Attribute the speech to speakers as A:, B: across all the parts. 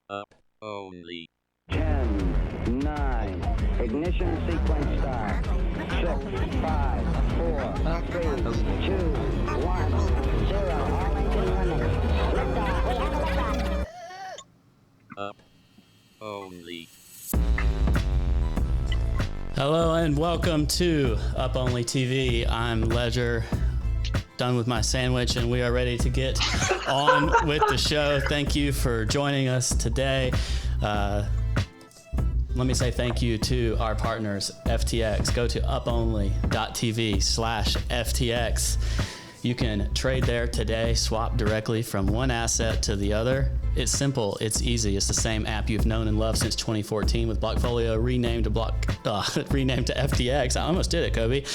A: Up only.
B: 10, 9, ignition sequence start. 6, 5, 4, 3, 2, 1, 0. All engine running. Liftoff. We have a liftoff.
A: Up only.
C: Hello and welcome to Up Only TV. I'm Ledger, done with my sandwich, and we are ready to get on with the show. Thank you for joining us today. Let me say thank you to our partners, FTX. Go to uponly.tv/FTX. You can trade there today, swap directly from one asset to the other. It's simple, it's easy. It's the same app you've known and loved since 2014 with Blockfolio renamed to FTX. I almost did it, Cobie.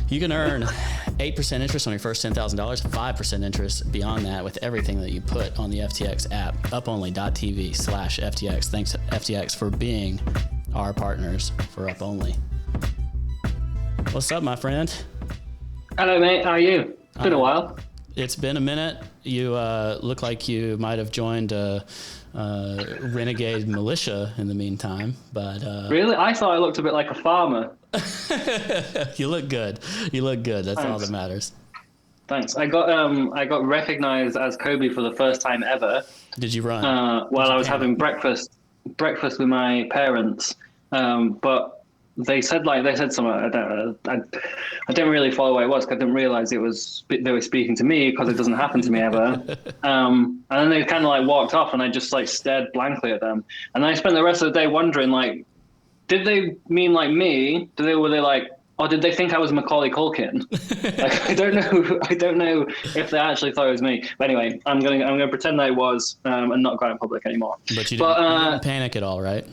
C: You can earn 8% interest on your first $10,000, 5% interest beyond that with everything that you put on the FTX app. uponly.tv/FTX. Thanks to FTX for being our partners for Up Only. What's up, my friend?
D: Hello, mate. How are you? It's been a while.
C: It's been a minute. You look like you might have joined a renegade militia in the meantime, but
D: Really? I thought I looked a bit like a farmer.
C: You look good. You look good. That's all
D: Thanks.
C: that matters.
D: Thanks. I got recognized as Cobie for the first time ever
C: Did you run?
D: while I was having breakfast with my parents. But they said something. I didn't really follow what it was because I didn't realize they were speaking to me because it doesn't happen to me ever. And then they kind of like walked off, and I just like stared blankly at them. And I spent the rest of the day wondering, like, did they mean like me? Were they like, or did they think I was Macaulay Culkin? Like, I don't know if they actually thought it was me. But anyway, I'm gonna pretend that it was, and not go out in public anymore.
C: But you didn't panic at all, right?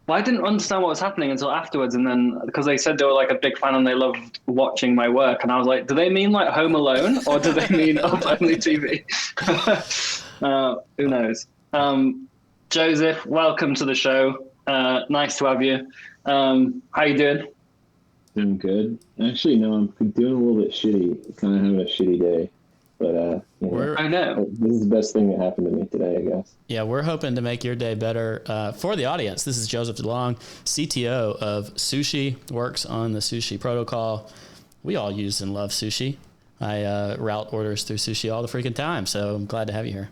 D: Well, I didn't understand what was happening until afterwards, and then because they said they were like a big fan and they loved watching my work, and I was like, do they mean like Home Alone, or do they mean Up Only TV? Who knows? Joseph, welcome to the show. Nice to have you. How you doing?
E: I'm good. Actually, no, I'm doing a little bit shitty. Kind of having a shitty day, but
D: I know.
E: this is the best thing that happened to me today, I guess.
C: Yeah, we're hoping to make your day better. For the audience, this is Joseph Delong, CTO of Sushi, works on the Sushi protocol. We all use and love Sushi. I route orders through Sushi all the freaking time, so I'm glad to have you here.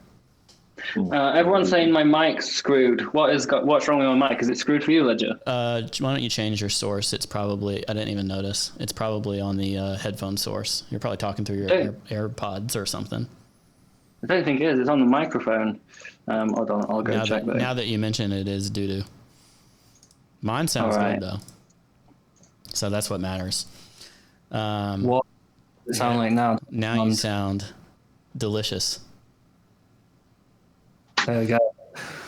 D: Everyone's saying my mic's screwed. What's wrong with my mic? Is it screwed for you, Ledger?
C: Why don't you change your source? It's probably, I didn't even notice. It's probably on the headphone source. You're probably talking through your AirPods or something.
D: I don't think it is. It's on the microphone. Hold on, I'll go check that.
C: Now that you mention it, is doo-doo. Mine sounds good, though. So that's what matters.
D: What does it sound like now?
C: Now you sound delicious.
D: There we go.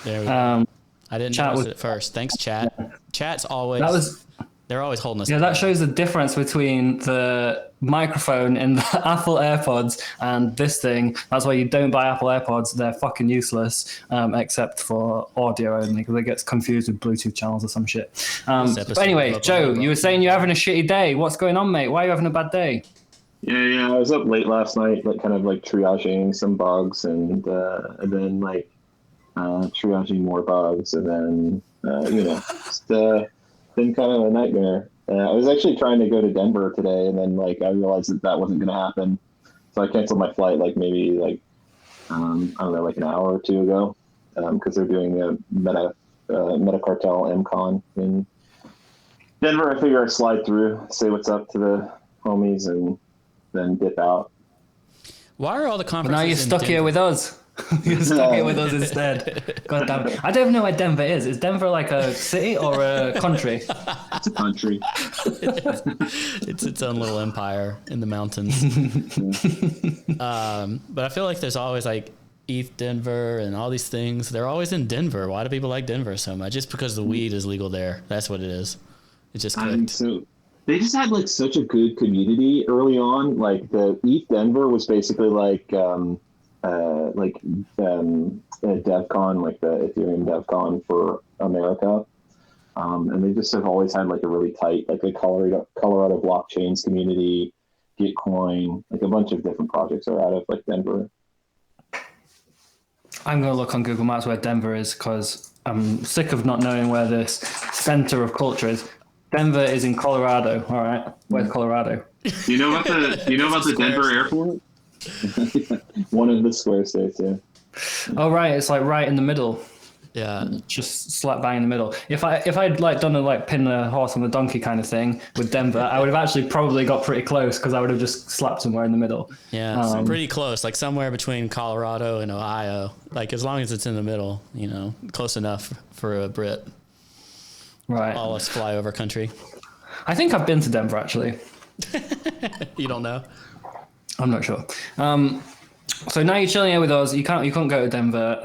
C: There we go. I didn't notice it at first. Thanks, chat. Chat's always... They're always holding us.
F: Yeah, that shows the difference between the microphone in the Apple AirPods and this thing. That's why you don't buy Apple AirPods. They're fucking useless, except for audio only, because it gets confused with Bluetooth channels or some shit. But anyway, Joe, you were saying you're having a shitty day. What's going on, mate? Why are you having a bad day?
E: Yeah, I was up late last night, like kind of like triaging some bugs, and then like triaging more bugs, and then just been kind of a nightmare. I was actually trying to go to Denver today, and then like I realized that wasn't going to happen, so I canceled my flight like maybe like I don't know, like an hour or two ago, because they're doing a Meta Cartel MCon in Denver. I figure I'd slide through, say what's up to the homies, and then dip out.
C: Why are all the conferences?
F: But now you're stuck here with us. You're stuck here with us instead. God damn it. I don't even know where Denver is. Is Denver like a city or a country?
E: It's a country.
C: It's its own little empire in the mountains. But I feel like there's always like ETH Denver and all these things. They're always in Denver. Why do people like Denver so much? Just because the weed is legal there. That's what it is. It just clicked.
E: So they just had like such a good community early on. Like the ETH Denver was basically like DevCon, like the Ethereum DevCon for America. And they just have always had like a really tight, like a Colorado blockchains community, Gitcoin, like a bunch of different projects are out of like Denver.
F: I'm going to look on Google Maps where Denver is because I'm sick of not knowing where this center of culture is. Denver is in Colorado. All right. Where's Colorado?
E: You know about the Denver airport? One of the square states, yeah.
F: Oh, right. It's like right in the middle.
C: Yeah.
F: Just slap bang in the middle. If I'd like done a like pin the horse on the donkey kind of thing with Denver, I would have actually probably got pretty close because I would have just slapped somewhere in the middle.
C: Yeah, it's pretty close, like somewhere between Colorado and Ohio. Like as long as it's in the middle, close enough for a Brit.
F: Right.
C: All us flyover country.
F: I think I've been to Denver actually.
C: You don't know?
F: I'm not sure. So now you're chilling here with us. You couldn't go to Denver.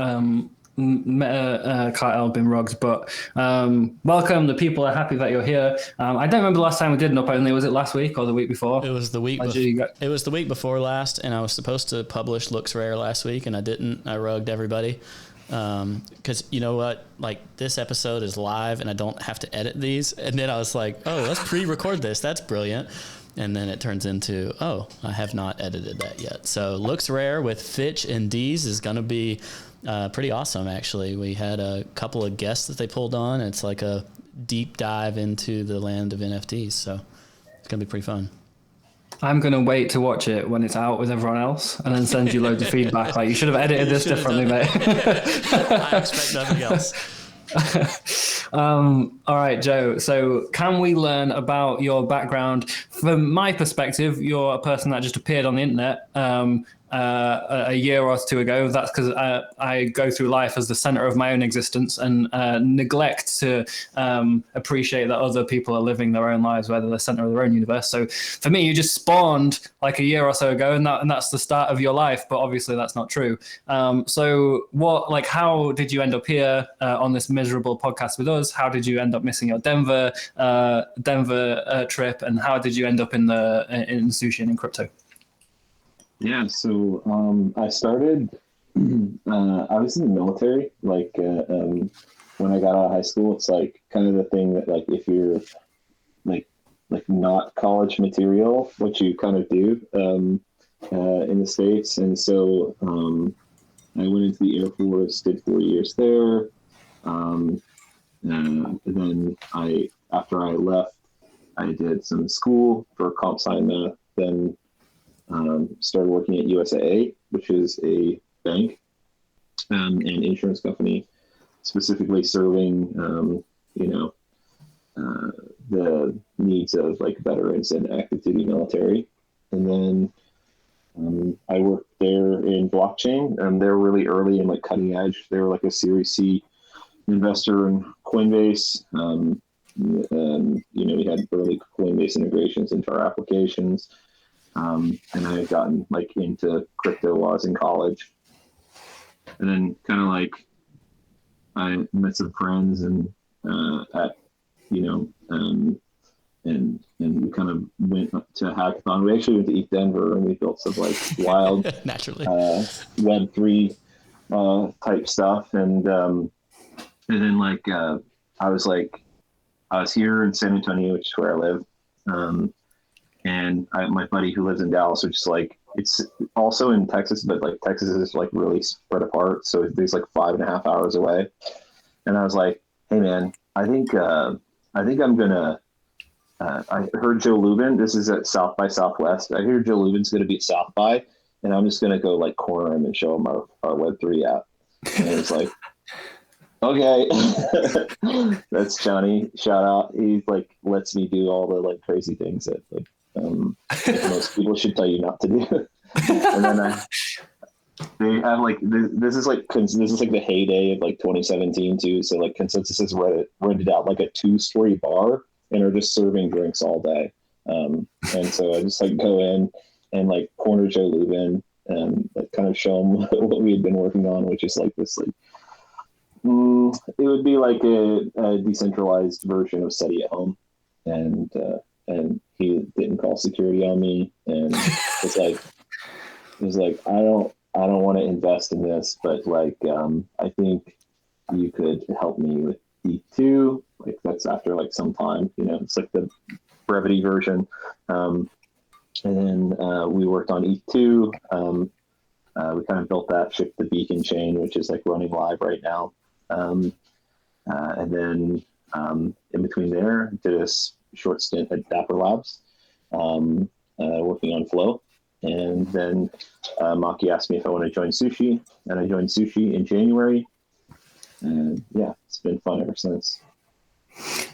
F: Cartel been rugged, but welcome. The people are happy that you're here. I don't remember the last time we did an up only. Was it last week or the week before?
C: It was the week. It was the week before last, and I was supposed to publish Looks Rare last week, and I didn't. I rugged everybody because you know what? Like this episode is live, and I don't have to edit these. And then I was like, oh, let's pre-record this. That's brilliant. And then it turns into, oh, I have not edited that yet. So Looks Rare with Fitch and D's is going to be pretty awesome, actually. We had a couple of guests that they pulled on. It's like a deep dive into the land of NFTs. So it's going to be pretty fun.
F: I'm going to wait to watch it when it's out with everyone else and then send you loads of feedback. Like, you should have edited this differently, mate.
C: I expect nothing else.
F: All right, Joe. So can we learn about your background? From my perspective, you're a person that just appeared on the internet a year or two ago. That's because I go through life as the center of my own existence and neglect to appreciate that other people are living their own lives where they're the center of their own universe. So for me, you just spawned like a year or so ago, and that's the start of your life. But obviously, that's not true. So how did you end up here on this miserable podcast with us? How did you end up missing your Denver trip, and how did you end up in sushi and in crypto?
E: Yeah, so I started, I was in the military, when I got out of high school. It's like kind of the thing that like if you're like not college material, what you kind of do in the States. And so I went into the Air Force, did 4 years there. And then after I left, I did some school for comp sci math, then started working at USAA, which is a bank and insurance company, specifically serving, the needs of like veterans and active duty military. And then I worked there in blockchain, and they're really early and like cutting edge. They were like a Series C investor in Coinbase. We had early Coinbase integrations into our applications. And I had gotten like into crypto while I was in college, and then kind of like I met some friends and and we kind of went to a hackathon. We actually went to Denver, and we built some like wild
C: naturally
E: Web3 type stuff, and then like I was here in San Antonio, which is where I live. And my buddy who lives in Dallas, which is like, it's also in Texas, but like Texas is like really spread apart. So there's like 5.5 hours away. And I was like, hey man, I think I'm gonna, I heard Joe Lubin, this is at South by Southwest. I heard Joe Lubin's going to be at South by, and I'm just going to go like corner him and show him our Web3 app. And it was like, okay, that's Johnny. Shout out. He like lets me do all the like crazy things that like most people should tell you not to do. And then they have like this is like the heyday of like 2017 too. So like Consensus has rented out like a 2-story bar and are just serving drinks all day. And so I just like go in and like corner Joe Lubin and like kind of show him what we had been working on, which is like this like. It would be like a decentralized version of SETI at home, and he didn't call security on me, and it was like I don't want to invest in this, but like I think you could help me with E2. Like that's after like some time, it's like the brevity version, and then we worked on E2. we kind of built that, shipped the beacon chain, which is like running live right now. And then in between there, did a short stint at Dapper Labs, working on Flow. And then Maki asked me if I want to join Sushi, and I joined Sushi in January. And yeah, it's been fun ever since.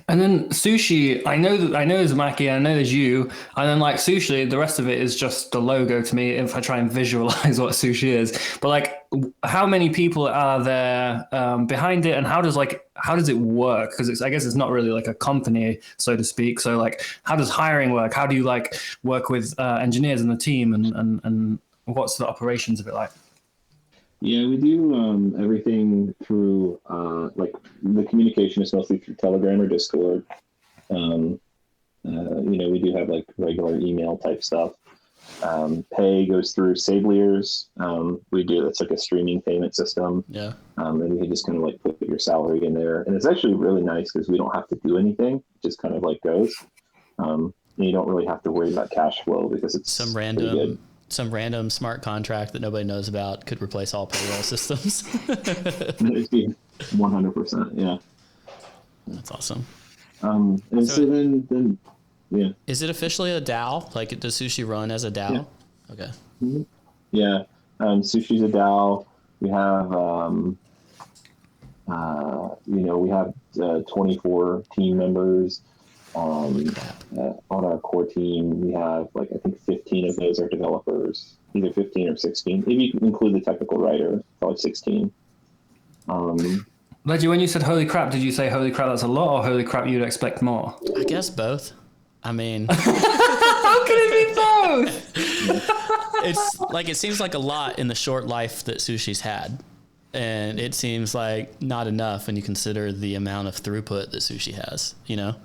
F: And then Sushi, I know there's Maki, I know there's you, and then like Sushi, the rest of it is just the logo to me if I try and visualize what Sushi is. But like, how many people are there behind it, and how does it work? Because I guess it's not really like a company, so to speak. So like, how does hiring work? How do you like work with engineers in the team, and what's the operations of it like?
E: Yeah, we do everything through like the communication is mostly through Telegram or Discord. We do have like regular email type stuff. Pay goes through Sabliers. It's like a streaming payment system.
C: Yeah.
E: And we can just kind of like put your salary in there, and it's actually really nice because we don't have to do anything; it just kind of like goes. And you don't really have to worry about cash flow because it's
C: some random smart contract that nobody knows about could replace all payroll systems.
E: 100%, yeah.
C: That's awesome.
E: And so then, yeah.
C: Is it officially a DAO? Like, does Sushi run as a DAO?
E: Yeah.
C: Okay.
E: Mm-hmm. Yeah. Sushi's a DAO. We have, we have 24 team members. On our core team, we have like I think 15 of those are developers, either 15 or 16. If you include the technical writer, probably 16.
F: Ledger, when you said "holy crap," did you say "holy crap" that's a lot, or "holy crap" you'd expect more?
C: I guess both. I mean,
F: how can it be both?
C: It's like it seems like a lot in the short life that Sushi's had, and it seems like not enough when you consider the amount of throughput that Sushi has. You know.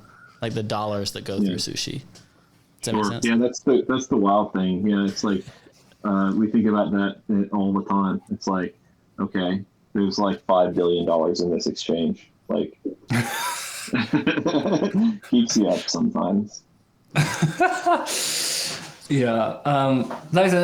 C: Like the dollars that go through Sushi. Does that make sense?
E: Yeah, that's the wild thing. Yeah, it's like we think about that all the time. It's like, okay, there's like $5 billion in this exchange. Like, keeps you up sometimes.
F: Yeah.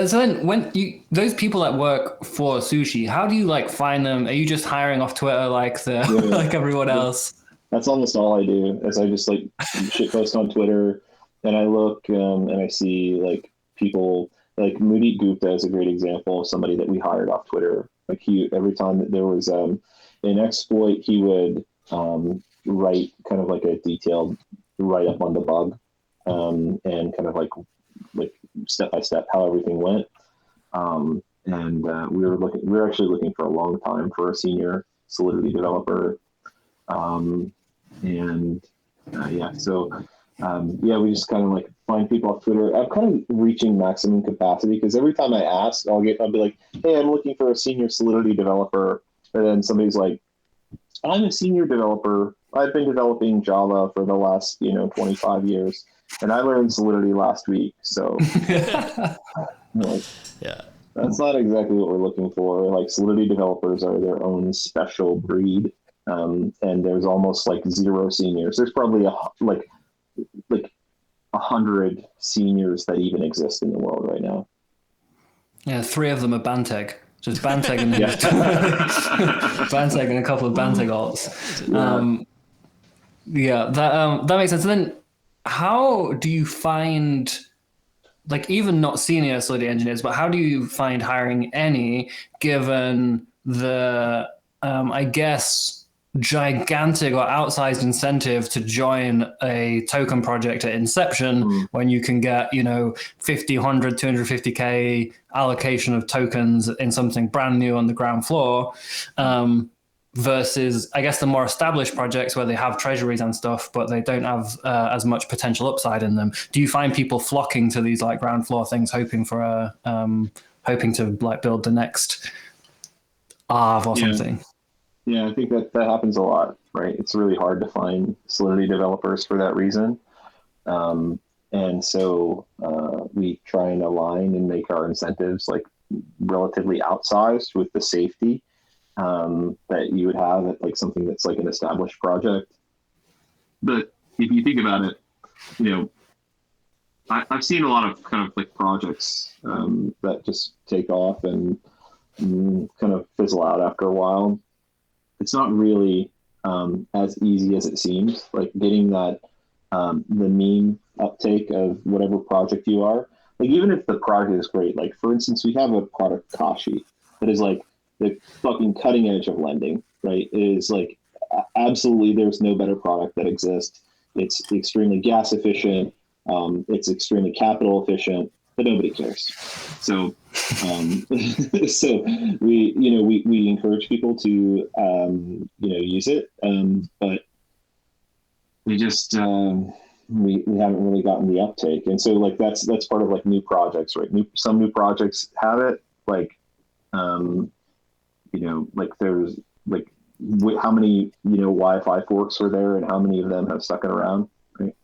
F: So then, when those people that work for Sushi, how do you like find them? Are you just hiring off Twitter like like everyone else?
E: That's almost all I do. Is I just like shitpost on Twitter, and I look and I see like people like Mudit Gupta is a great example of somebody that we hired off Twitter. Like every time that there was an exploit, he would write kind of like a detailed write up on the bug, and kind of like step by step how everything went. We were actually looking for a long time for a senior Solidity developer. We just kind of like find people off Twitter. I'm kind of reaching maximum capacity because every time I ask, I'll be like, hey, I'm looking for a senior Solidity developer. And then somebody's like, I'm a senior developer. I've been developing Java for the last, 25 years. And I learned Solidity last week. So
C: yeah,
E: that's not exactly what we're looking for. Like Solidity developers are their own special breed. And there's almost like zero seniors. There's probably 100 seniors that even exist in the world right now.
F: Yeah, 3 of them are Banteg. Just Banteg and Banteg and a couple of Banteg alts. That makes sense. And then how do you find, like, even not senior Solidity engineers, but how do you find hiring any given the, I guess, gigantic or outsized incentive to join a token project at inception when you can get 50, 100, 250k allocation of tokens in something brand new on the ground floor, versus I guess the more established projects where they have treasuries and stuff but they don't have as much potential upside in them. Do you find people flocking to these like ground floor things hoping to like build the next Aave or something?
E: Yeah, I think that happens a lot, right? It's really hard to find Solidity developers for that reason. And so we try and align and make our incentives like relatively outsized with the safety that you would have at like something that's like an established project. But if you think about it, I've seen a lot of kind of like projects that just take off and kind of fizzle out after a while. It's not really as easy as it seems. Like getting that the meme uptake of whatever project you are. Like even if the product is great, like for instance, we have a product Kashi that is like the fucking cutting edge of lending, right? It is like absolutely there's no better product that exists. It's extremely gas efficient. It's extremely capital efficient, but nobody cares. So, so we encourage people to use it, but we just we haven't really gotten the uptake, and so like that's part of like new projects, right? Some new projects have it, like like there's like how many Wi-Fi forks were there, and how many of them have stuck it around, right?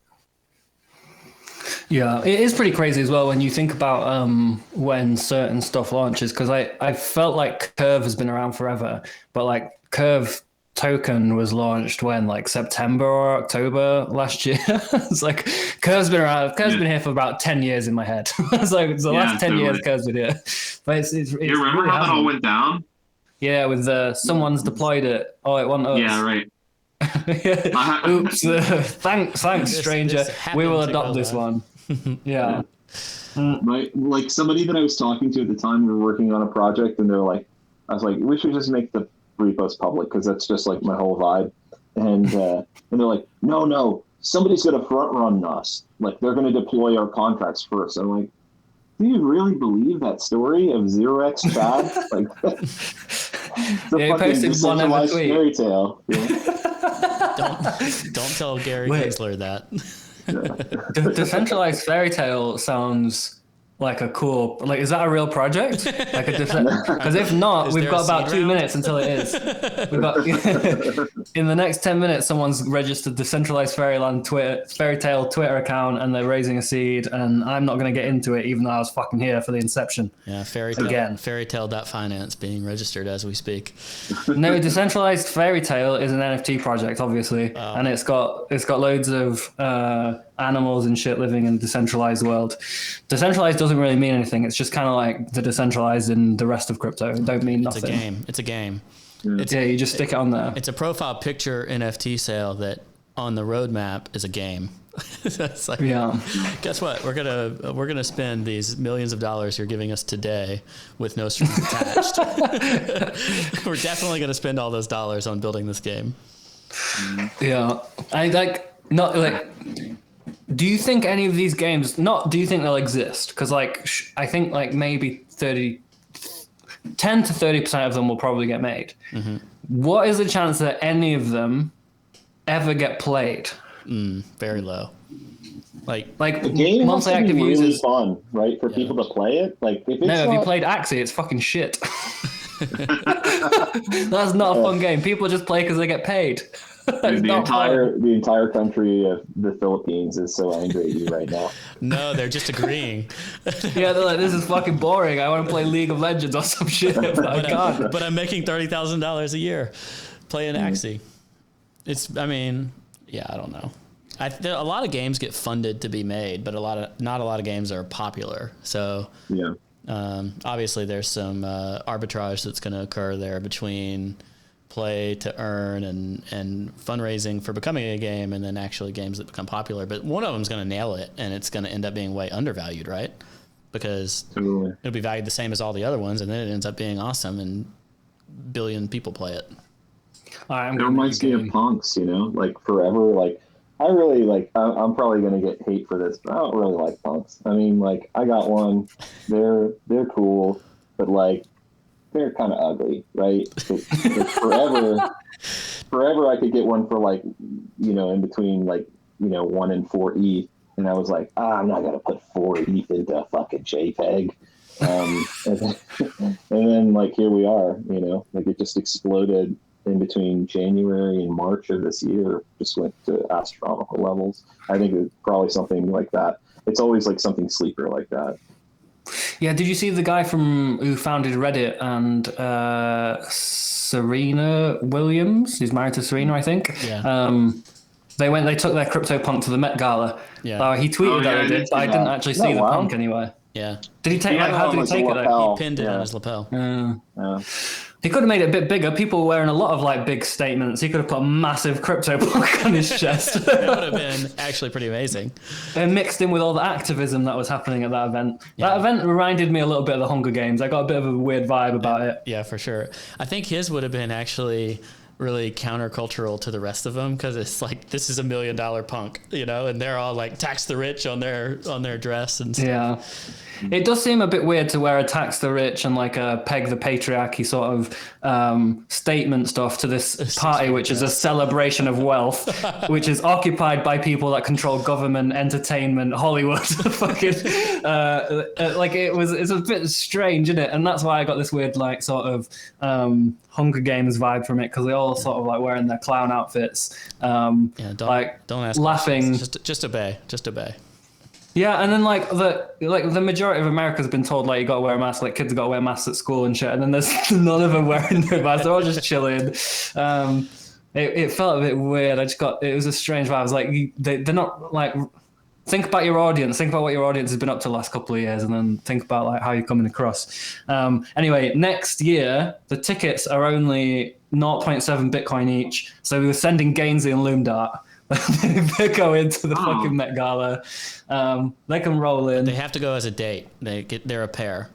F: Yeah, it is pretty crazy as well when you think about when certain stuff launches, because I felt like Curve has been around forever, but like Curve token was launched when, like September or October last year. It's like Curve's been around. Curve's been here for about 10 years in my head. It's like it's the last 10 years Curve's been here. But it's
E: you remember
F: really
E: how that all went down?
F: Yeah, with someone's deployed it. Oh, it wasn't us.
E: Yeah, right.
F: Oops. Thanks, stranger. We will adopt this one. Yeah.
E: Like somebody that I was talking to at the time, we were working on a project, and they're like, I was like, we should just make the repos public because that's just like my whole vibe. And they're like, no, somebody's going to front run us. Like they're going to deploy our contracts first. I'm like, do you really believe that story of 0x Chad? Like, it's a fucking decentralized fairy tale. Yeah.
C: Don't tell Gary Gensler that.
F: Decentralized fairy tale sounds like a cool, like, is that a real project? Like because if not, we've got about 2 minutes until it is. We've got in the next 10 minutes, someone's registered decentralized fairy tale Twitter account, and they're raising a seed, and I'm not going to get into it, even though I was fucking here for the inception.
C: Yeah, fairytale.finance being registered as we speak.
F: No, decentralized fairy tale is an NFT project, obviously, and it's got loads of animals and shit living in a decentralized world. Decentralized doesn't really mean anything. It's just kind of like the decentralized in the rest of crypto. It don't mean nothing.
C: It's a game.
F: You just stick it on there.
C: It's a profile picture NFT sale that on the roadmap is a game. It's like, guess what? We're gonna spend these millions of dollars you're giving us today with no strings attached. We're definitely gonna spend all those dollars on building this game.
F: Yeah, do you think any of these games, do you think they'll exist? Because I think like maybe 10 to 30% of them will probably get made. Mm-hmm. What is the chance that any of them ever get played?
C: Very low. Like
E: the game monthly has to be really fun, right? For people to play it. Like if
F: you played Axie, it's fucking shit. That's not a fun game. People just play because they get paid.
E: The entire country of the Philippines is so angry at you right now.
C: No, they're just agreeing.
F: Yeah, they're like, this is fucking boring. I want to play League of Legends or some shit. But
C: I'm making $30,000 a year playing Axie. I don't know. A lot of games get funded to be made, but not a lot of games are popular. So
E: yeah.
C: Obviously, there's some arbitrage that's going to occur there between play to earn and fundraising for becoming a game, and then actually games that become popular. But one of them's going to nail it, and it's going to end up being way undervalued, right? Because it'll be valued the same as all the other ones, and then it ends up being awesome, and billion people play it.
E: It reminds me of punks, like forever. Like I really like. I'm probably going to get hate for this, but I don't really like punks. I mean, like I got one. They're cool, but like they're kind of ugly, right? Forever I could get one for like, in between like, 1 and 4 ETH. And I was like, I'm not going to put 4 ETH into a fucking JPEG. And then like, here we are, like it just exploded in between January and March of this year, just went to astronomical levels. I think it's probably something like that. It's always like something sleeper like that.
F: Yeah, did you see the guy who founded Reddit and Serena Williams? He's married to Serena, I think.
C: Yeah.
F: They took their CryptoPunk to the Met Gala.
C: Yeah.
F: He tweeted that they did, but I didn't actually see the punk anywhere.
C: Yeah.
F: Did he take
E: Yeah,
F: how did he
E: like
F: take
E: a
F: it though?
E: lapel.
C: He pinned it on his lapel.
F: He could have made it a bit bigger. People were wearing a lot of like big statements. He could have put a massive CryptoPunk on his chest.
C: That would have been actually pretty amazing.
F: And mixed in with all the activism that was happening at that event. That event reminded me a little bit of the Hunger Games. I got a bit of a weird vibe about it.
C: Yeah, for sure. I think his would have been actually really countercultural to the rest of them, because it's like, this is $1 million punk, you know, and they're all like tax the rich on their dress and stuff.
F: Yeah. It does seem a bit weird to wear a tax the rich and like a peg the patriarchy sort of statement stuff to this party, which is a celebration of wealth, which is occupied by people that control government, entertainment, Hollywood. Fucking like it's a bit strange, isn't it? And that's why I got this weird like sort of Hunger Games vibe from it, because they all sort of like wearing their clown outfits,
C: Don't ask
F: laughing.
C: Just obey.
F: Yeah, and then like the majority of America's been told like you got to wear a mask, like kids got to wear masks at school and shit, and then there's none of them wearing their masks. They're all just chilling. It felt a bit weird. It was a strange vibe. I was like, they're not like. Think about your audience. Think about what your audience has been up to the last couple of years, and then think about like how you're coming across. Anyway, next year the tickets are only 0.7 Bitcoin each, so we were sending Gainsey and Loomdart. They go into the fucking Met Gala. They can roll in.
C: They have to go as a date. They're a pair.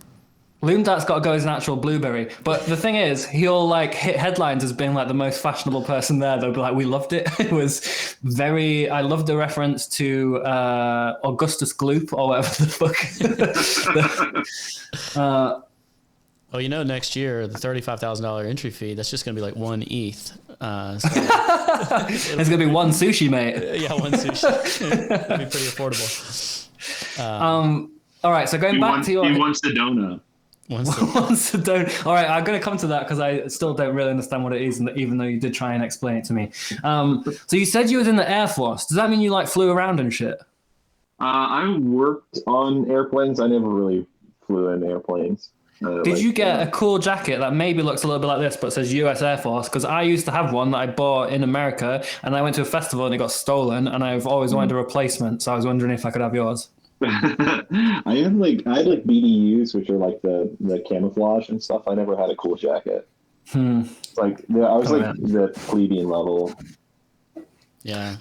F: Loomdart's got to go as an actual blueberry. But the thing is, he'll like hit headlines as being like the most fashionable person there. They'll be like, we loved it. It was I loved the reference to Augustus Gloop or whatever the fuck.
C: Well, you know, next year, the $35,000 entry fee, that's just going to be like 1 ETH.
F: It's going to be one sushi, mate.
C: Yeah, one sushi. It'll be pretty affordable.
F: All right, so going back to your...
E: He wants the donut.
F: Wants the donut. All right, I'm going to come to that because I still don't really understand what it is, even though you did try and explain it to me. So you said you was in the Air Force. Does that mean you like flew around and shit?
E: I worked on airplanes. I never really flew in airplanes.
F: Did you get a cool jacket that maybe looks a little bit like this, but says US Air Force? Because I used to have one that I bought in America, and I went to a festival and it got stolen, and I've always wanted a replacement. So I was wondering if I could have yours.
E: I had BDUs, which are like the camouflage and stuff. I never had a cool jacket. Like I was the plebeian level.
C: Yeah.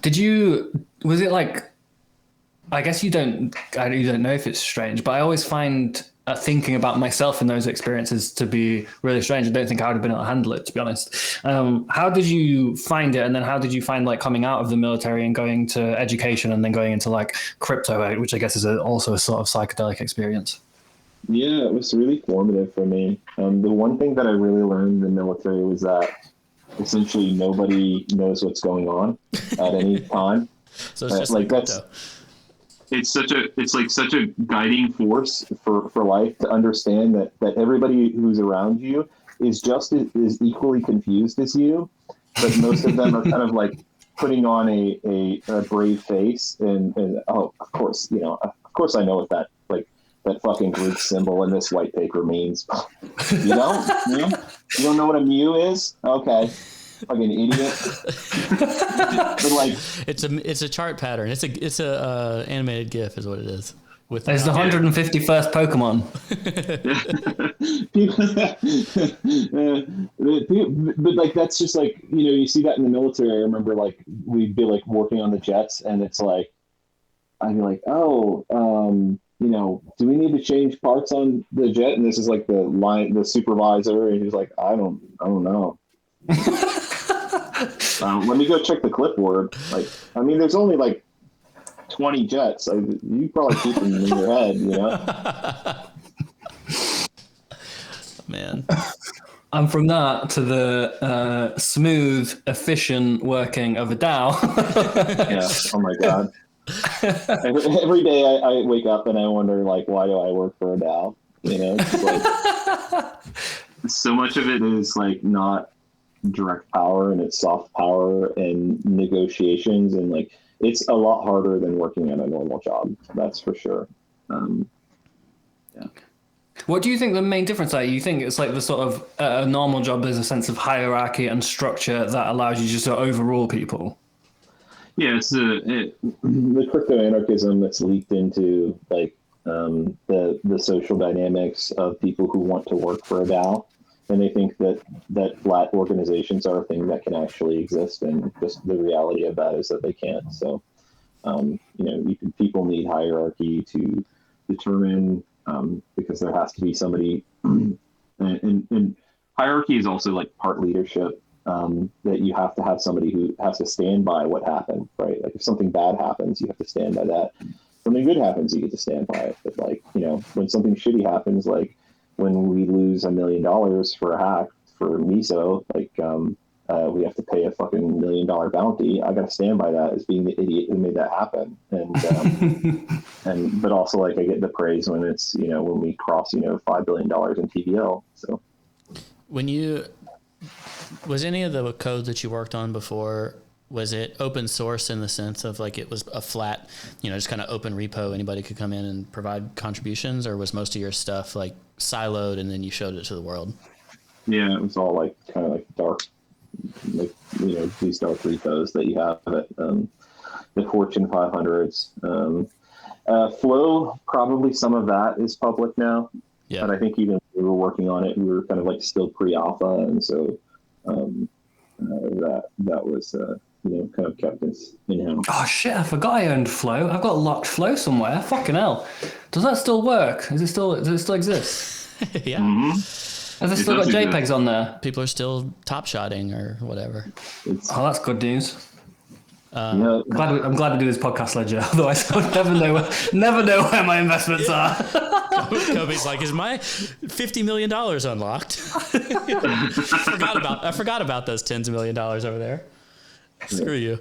F: Was it like? I guess you don't know if it's strange, but I always find thinking about myself in those experiences to be really strange. I don't think I would have been able to handle it, to be honest. How did you find it? And then how did you find like coming out of the military and going to education and then going into like crypto, which I guess is also a sort of psychedelic experience?
E: Yeah, it was really formative for me. The one thing that I really learned in the military was that essentially nobody knows what's going on at any time.
C: So it's just like crypto.
E: It's such a guiding force for life to understand that everybody who's around you is just as equally confused as you, but most of them are kind of like putting on a brave face and of course I know what that fucking Greek symbol in this white paper means. You don't know what a mu is? Okay. Fucking idiot. But like
C: it's a chart pattern. It's a animated GIF is what it is.
F: It's the 151st Pokemon.
E: But like that's just like you see that in the military. I remember like we'd be like working on the jets, and it's like I'd be like, do we need to change parts on the jet? And this is like the supervisor, and he's like, I don't know. Let me go check the clipboard. Like, I mean, there's only like 20 jets. You probably keep them in your head,
C: Man.
F: And from that to the smooth, efficient working of a DAO.
E: Yeah. Oh my God. Every day I wake up and I wonder, like, why do I work for a DAO? It's like, so much of it is like not direct power, and it's soft power and negotiations, and like it's a lot harder than working at a normal job. That's for sure. Yeah.
F: What do you think the main difference are? You think it's like the sort of a normal job, there's a sense of hierarchy and structure that allows you just to overrule people?
E: Yeah, it's the crypto anarchism that's leaked into like the social dynamics of people who want to work for a DAO, and they think that flat organizations are a thing that can actually exist, and just the reality of that is that they can't. So, people need hierarchy to determine, because there has to be somebody, and hierarchy is also like part leadership. That you have to have somebody who has to stand by what happened, right? Like if something bad happens, you have to stand by that. Something good happens, you get to stand by it. But like, when something shitty happens, like when we lose $1 million for a hack for Miso, like we have to pay a fucking $1 million bounty. I got to stand by that as being the idiot who made that happen. And but also like I get the praise when it's when we cross $5 billion in TVL. So
C: was any of the code that you worked on before, was it open source in the sense of like it was a flat, just kind of open repo, anybody could come in and provide contributions, or was most of your stuff like siloed and then you showed it to the world?
E: Yeah, it was all like kind of like dark, like these dark repos that you have at the Fortune 500s. Flow, probably some of that is public now. Yeah. But I think even when we were working on it, we were kind of like still pre-alpha, and so that was kind of kept us in-house.
F: Oh shit! I forgot I owned Flow. I've got locked Flow somewhere. Fucking hell! Does that still work? Does it still exist?
C: Yeah.
E: Mm-hmm.
F: Has it still got JPEGs on there?
C: People are still top shotting or whatever.
F: Oh, that's good news.
E: Yeah.
F: I'm glad to do this podcast, Ledger. Otherwise, I would never know where my investments are.
C: Cobie's like, is my $50 million unlocked? I forgot about those tens of $1 million over there. Screw you.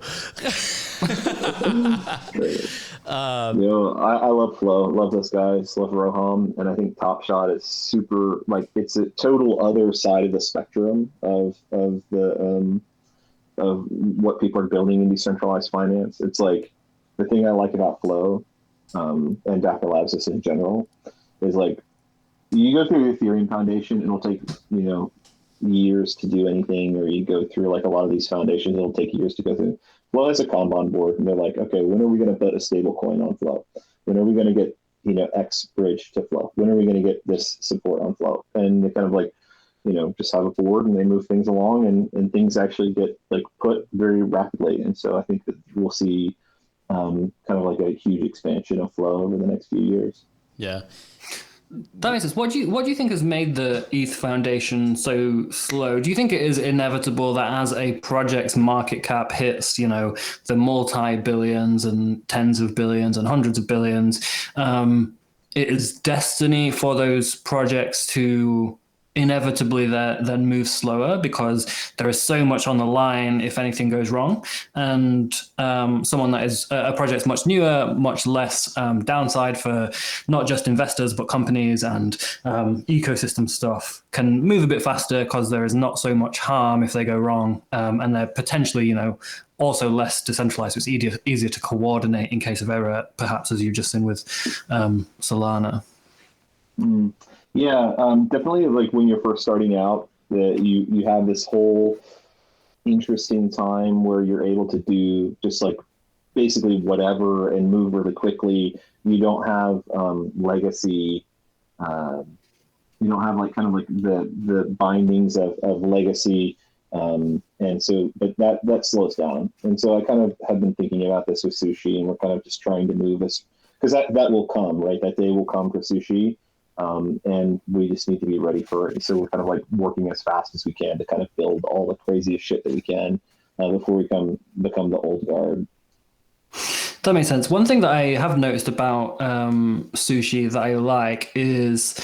E: I love Flow. Love those guys. Love Roham, and I think Top Shot is super. Like, it's a total other side of the spectrum of what people are building in decentralized finance. It's like the thing I like about Flow and DACA Labs just in general is like you go through the Ethereum Foundation, it'll take years to do anything, or you go through like a lot of these foundations, it'll take years to go through. Flow has a Kanban board, and they're like, okay, when are we going to put a stable coin on Flow? When are we going to get X bridge to Flow? When are we going to get this support on Flow? And they kind of like just have a board, and they move things along, and things actually get like put very rapidly. And so I think that we'll see kind of like a huge expansion of Flow over the next few years.
C: Yeah.
F: That makes sense. What do you think has made the ETH Foundation so slow? Do you think it is inevitable that as a project's market cap hits, the multi-billions and tens of billions and hundreds of billions, it is destiny for those projects to inevitably then move slower because there is so much on the line if anything goes wrong, and someone that is a project's much newer, much less downside for not just investors but companies and ecosystem stuff can move a bit faster because there is not so much harm if they go wrong, and they're potentially also less decentralized, so it's easier to coordinate in case of error, perhaps as you've just seen with Solana.
E: Yeah, definitely. Like when you're first starting out, you have this whole interesting time where you're able to do just like basically whatever and move really quickly. You don't have legacy. You don't have like kind of like the bindings of legacy, and so but that slows down. And so I kind of have been thinking about this with Sushi, and we're kind of just trying to move this because that will come, right? That day will come for Sushi. And we just need to be ready for it. So we're kind of like working as fast as we can to kind of build all the craziest shit that we can before we become the old guard.
F: That makes sense. One thing that I have noticed about Sushi that I like is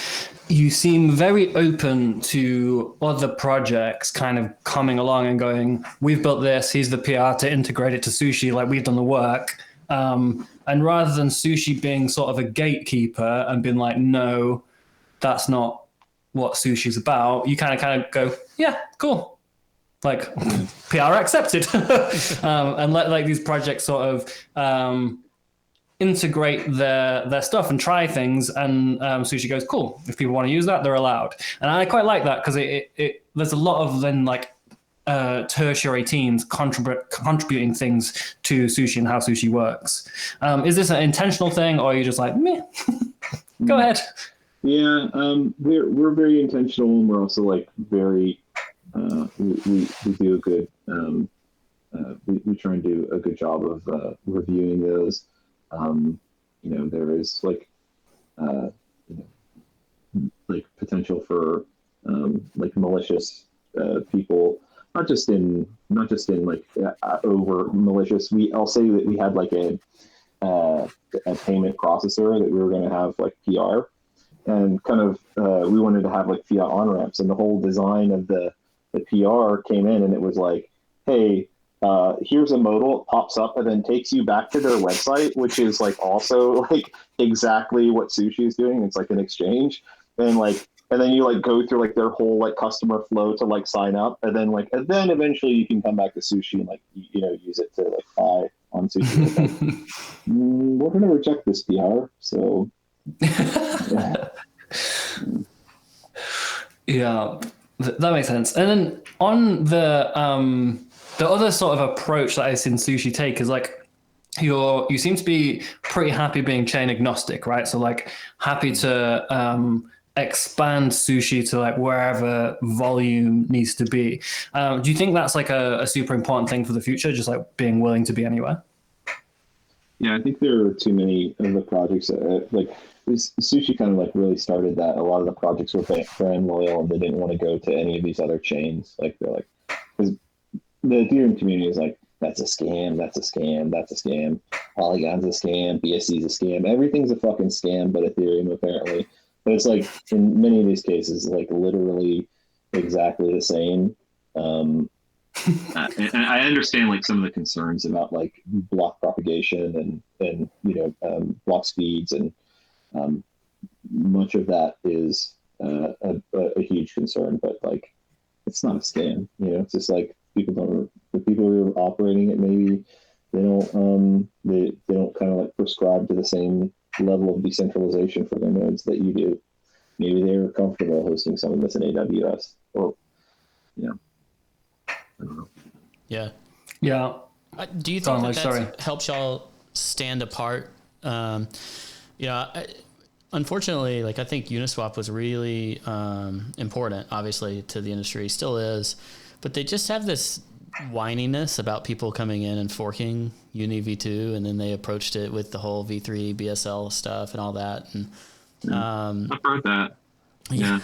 F: you seem very open to other projects kind of coming along and going, we've built this, here's the PR to integrate it to Sushi, like we've done the work. And rather than Sushi being sort of a gatekeeper and being like, no, that's not what Sushi's about, you kind of go, yeah, cool. Like PR accepted. And let like these projects sort of integrate their stuff and try things. And Sushi goes, cool. If people want to use that, they're allowed. And I quite like that because it there's a lot of then like tertiary teams contributing things to Sushi and how Sushi works. Is this an intentional thing, or are you just like, meh? Go ahead.
E: Yeah, we're very intentional, and we're also like very we do a good we try and do a good job of reviewing those. There is like like potential for like malicious people, not just in like over malicious. I'll say that we had like a payment processor that we were going to have like PR, and kind of we wanted to have like fiat on ramps, and the whole design of the PR came in, and it was like, hey, here's a modal, it pops up and then takes you back to their website, which is like also like exactly what Sushi is doing. It's like an exchange, and then you like go through like their whole like customer flow to like sign up, and then eventually you can come back to Sushi and like use it to like buy on Sushi. Like, we're gonna reject this PR, so
F: yeah, that makes sense. And then on the other sort of approach that I've seen Sushi take is like you seem to be pretty happy being chain agnostic, right? So like happy to expand Sushi to like wherever volume needs to be. Do you think that's like a super important thing for the future, just like being willing to be anywhere?
E: Yeah, I think there are too many of the projects that, like Sushi kind of like really started that. A lot of the projects were brand loyal and they didn't want to go to any of these other chains. Like they're like, because the Ethereum community is like, that's a scam, that's a scam, that's a scam. Polygon's a scam, BSC's a scam. Everything's a fucking scam, but Ethereum apparently. But it's like in many of these cases, like literally exactly the same. And I understand like some of the concerns about like block propagation and block speeds, and much of that is a huge concern. But like, it's not a scam. It's just like the people who are operating it, maybe they don't kind of like prescribe to the same level of decentralization for their nodes that you do. Maybe they're comfortable hosting some of this in AWS, or I don't know.
C: Yeah.
F: Yeah.
C: Do you think that helps y'all stand apart? Unfortunately, like I think Uniswap was really important, obviously, to the industry, still is, but they just have this whininess about people coming in and forking Uni V2, and then they approached it with the whole V3 BSL stuff and all that. And
E: I've heard that. Yeah.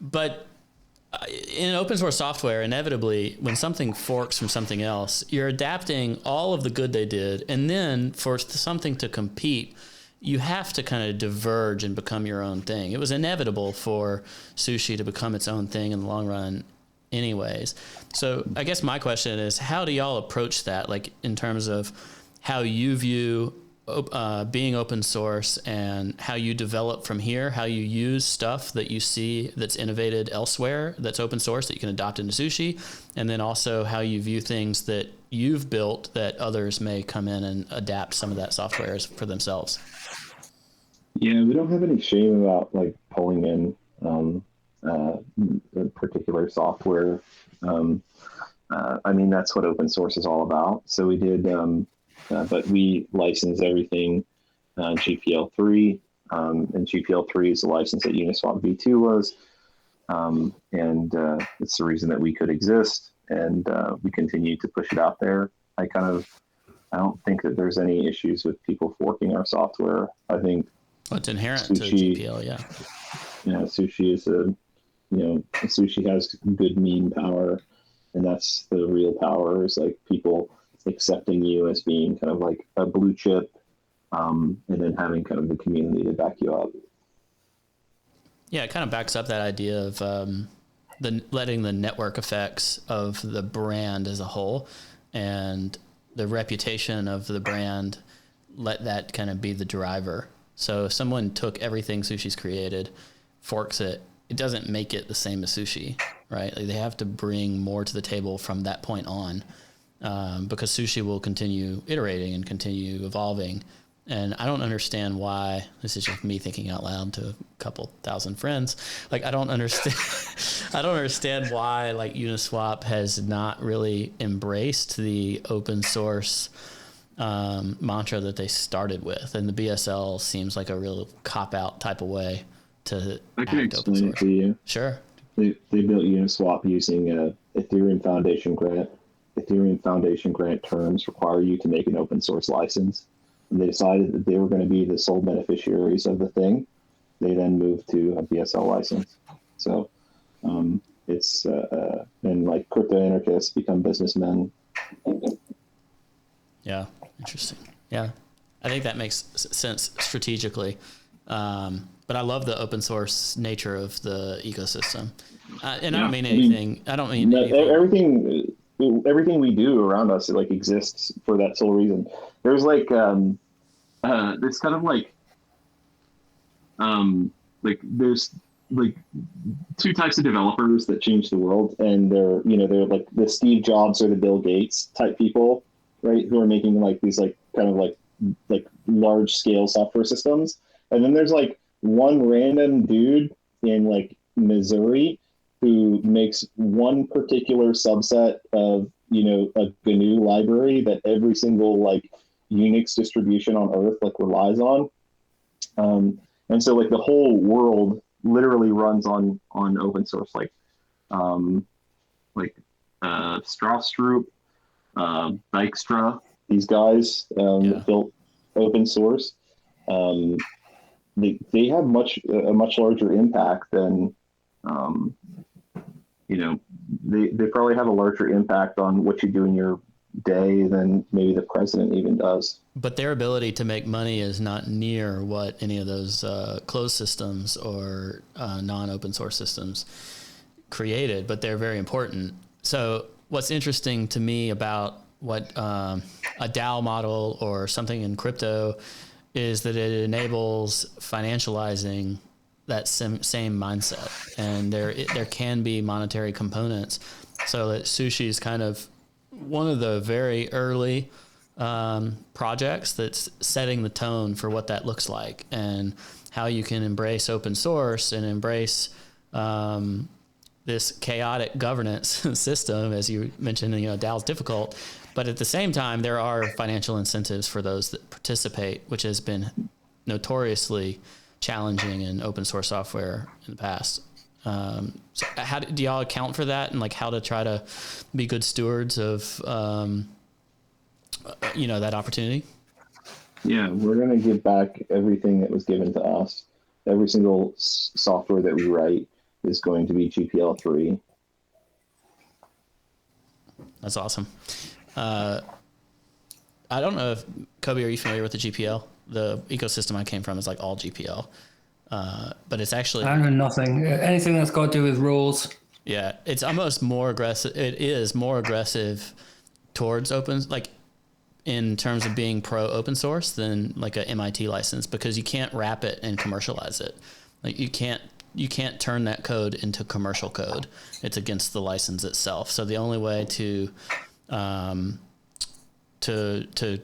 C: But in open source software, inevitably, when something forks from something else, you're adapting all of the good they did. And then for something to compete, you have to kind of diverge and become your own thing. It was inevitable for Sushi to become its own thing in the long run anyways. So I guess my question is, how do y'all approach that? Like in terms of how you view being open source and how you develop from here, how you use stuff that you see that's innovated elsewhere, that's open source that you can adopt into Sushi, and then also how you view things that you've built that others may come in and adapt some of that software for themselves.
E: Yeah, we don't have any shame about like pulling in particular software. I mean, that's what open source is all about. So we did, but we license everything GPL3, and GPL3 is the license that Uniswap V2 was. And it's the reason that we could exist, and we continue to push it out there. I don't think that there's any issues with people forking our software. I think
C: it's inherent
E: Sushi,
C: to GPL, yeah.
E: Sushi is Sushi has good meme power, and that's the real power, is like people accepting you as being kind of like a blue chip, and then having kind of the community to back you up.
C: Yeah, it kind of backs up that idea of letting the network effects of the brand as a whole and the reputation of the brand, let that kind of be the driver. So if someone took everything Sushi's created, forks it, it doesn't make it the same as Sushi, right? Like they have to bring more to the table from that point on, because Sushi will continue iterating and continue evolving. And I don't understand why, this is just me thinking out loud to a couple thousand friends. Like, I don't understand, I don't understand why like Uniswap has not really embraced the open source mantra that they started with, and the BSL seems like a real cop-out type of way to
E: I can
C: act open
E: explain
C: source.
E: it to you.
C: Sure.
E: They built Uniswap using a Ethereum Foundation grant. Ethereum Foundation grant terms require you to make an open source license. And they decided that they were going to be the sole beneficiaries of the thing. They then moved to a BSL license. So it's and like crypto anarchists become businessmen.
C: Yeah, interesting. Yeah, I think that makes sense strategically. But I love the open source nature of the ecosystem. And I don't mean anything. I don't mean anything.
E: Everything we do around us, it like exists for that sole reason. There's like this kind of like there's like two types of developers that change the world, and they're like the Steve Jobs or the Bill Gates type people, right? Who are making like these like kind of like large scale software systems. And then there's like one random dude in like Missouri who makes one particular subset of, a GNU library that every single like Unix distribution on Earth like relies on. And so like the whole world literally runs on open source, like Strawstroop, Dijkstra, these guys built open source. They have a much larger impact than, they probably have a larger impact on what you do in your day than maybe the president even does.
C: But their ability to make money is not near what any of those closed systems or non-open source systems created, but they're very important. So what's interesting to me about what a DAO model or something in crypto is that it enables financializing that same mindset, and there can be monetary components. So that Sushi is kind of one of the very early projects that's setting the tone for what that looks like and how you can embrace open source and embrace this chaotic governance system. As you mentioned, DAO's difficult, but at the same time, there are financial incentives for those that participate, which has been notoriously challenging in open source software in the past. So how do y'all account for that, and like how to try to be good stewards of, that opportunity?
E: Yeah, we're going to give back everything that was given to us. Every single software that we write is going to be GPL-free.
C: That's awesome. I don't know if, Cobie, are you familiar with the GPL? The ecosystem I came from is like all GPL. But it's actually...
F: I know nothing. Anything that's got to do with rules.
C: Yeah, it's almost more aggressive. It is more aggressive towards open, like in terms of being pro open source than like a MIT license, because you can't wrap it and commercialize it. Like you can't turn that code into commercial code. It's against the license itself. So the only way to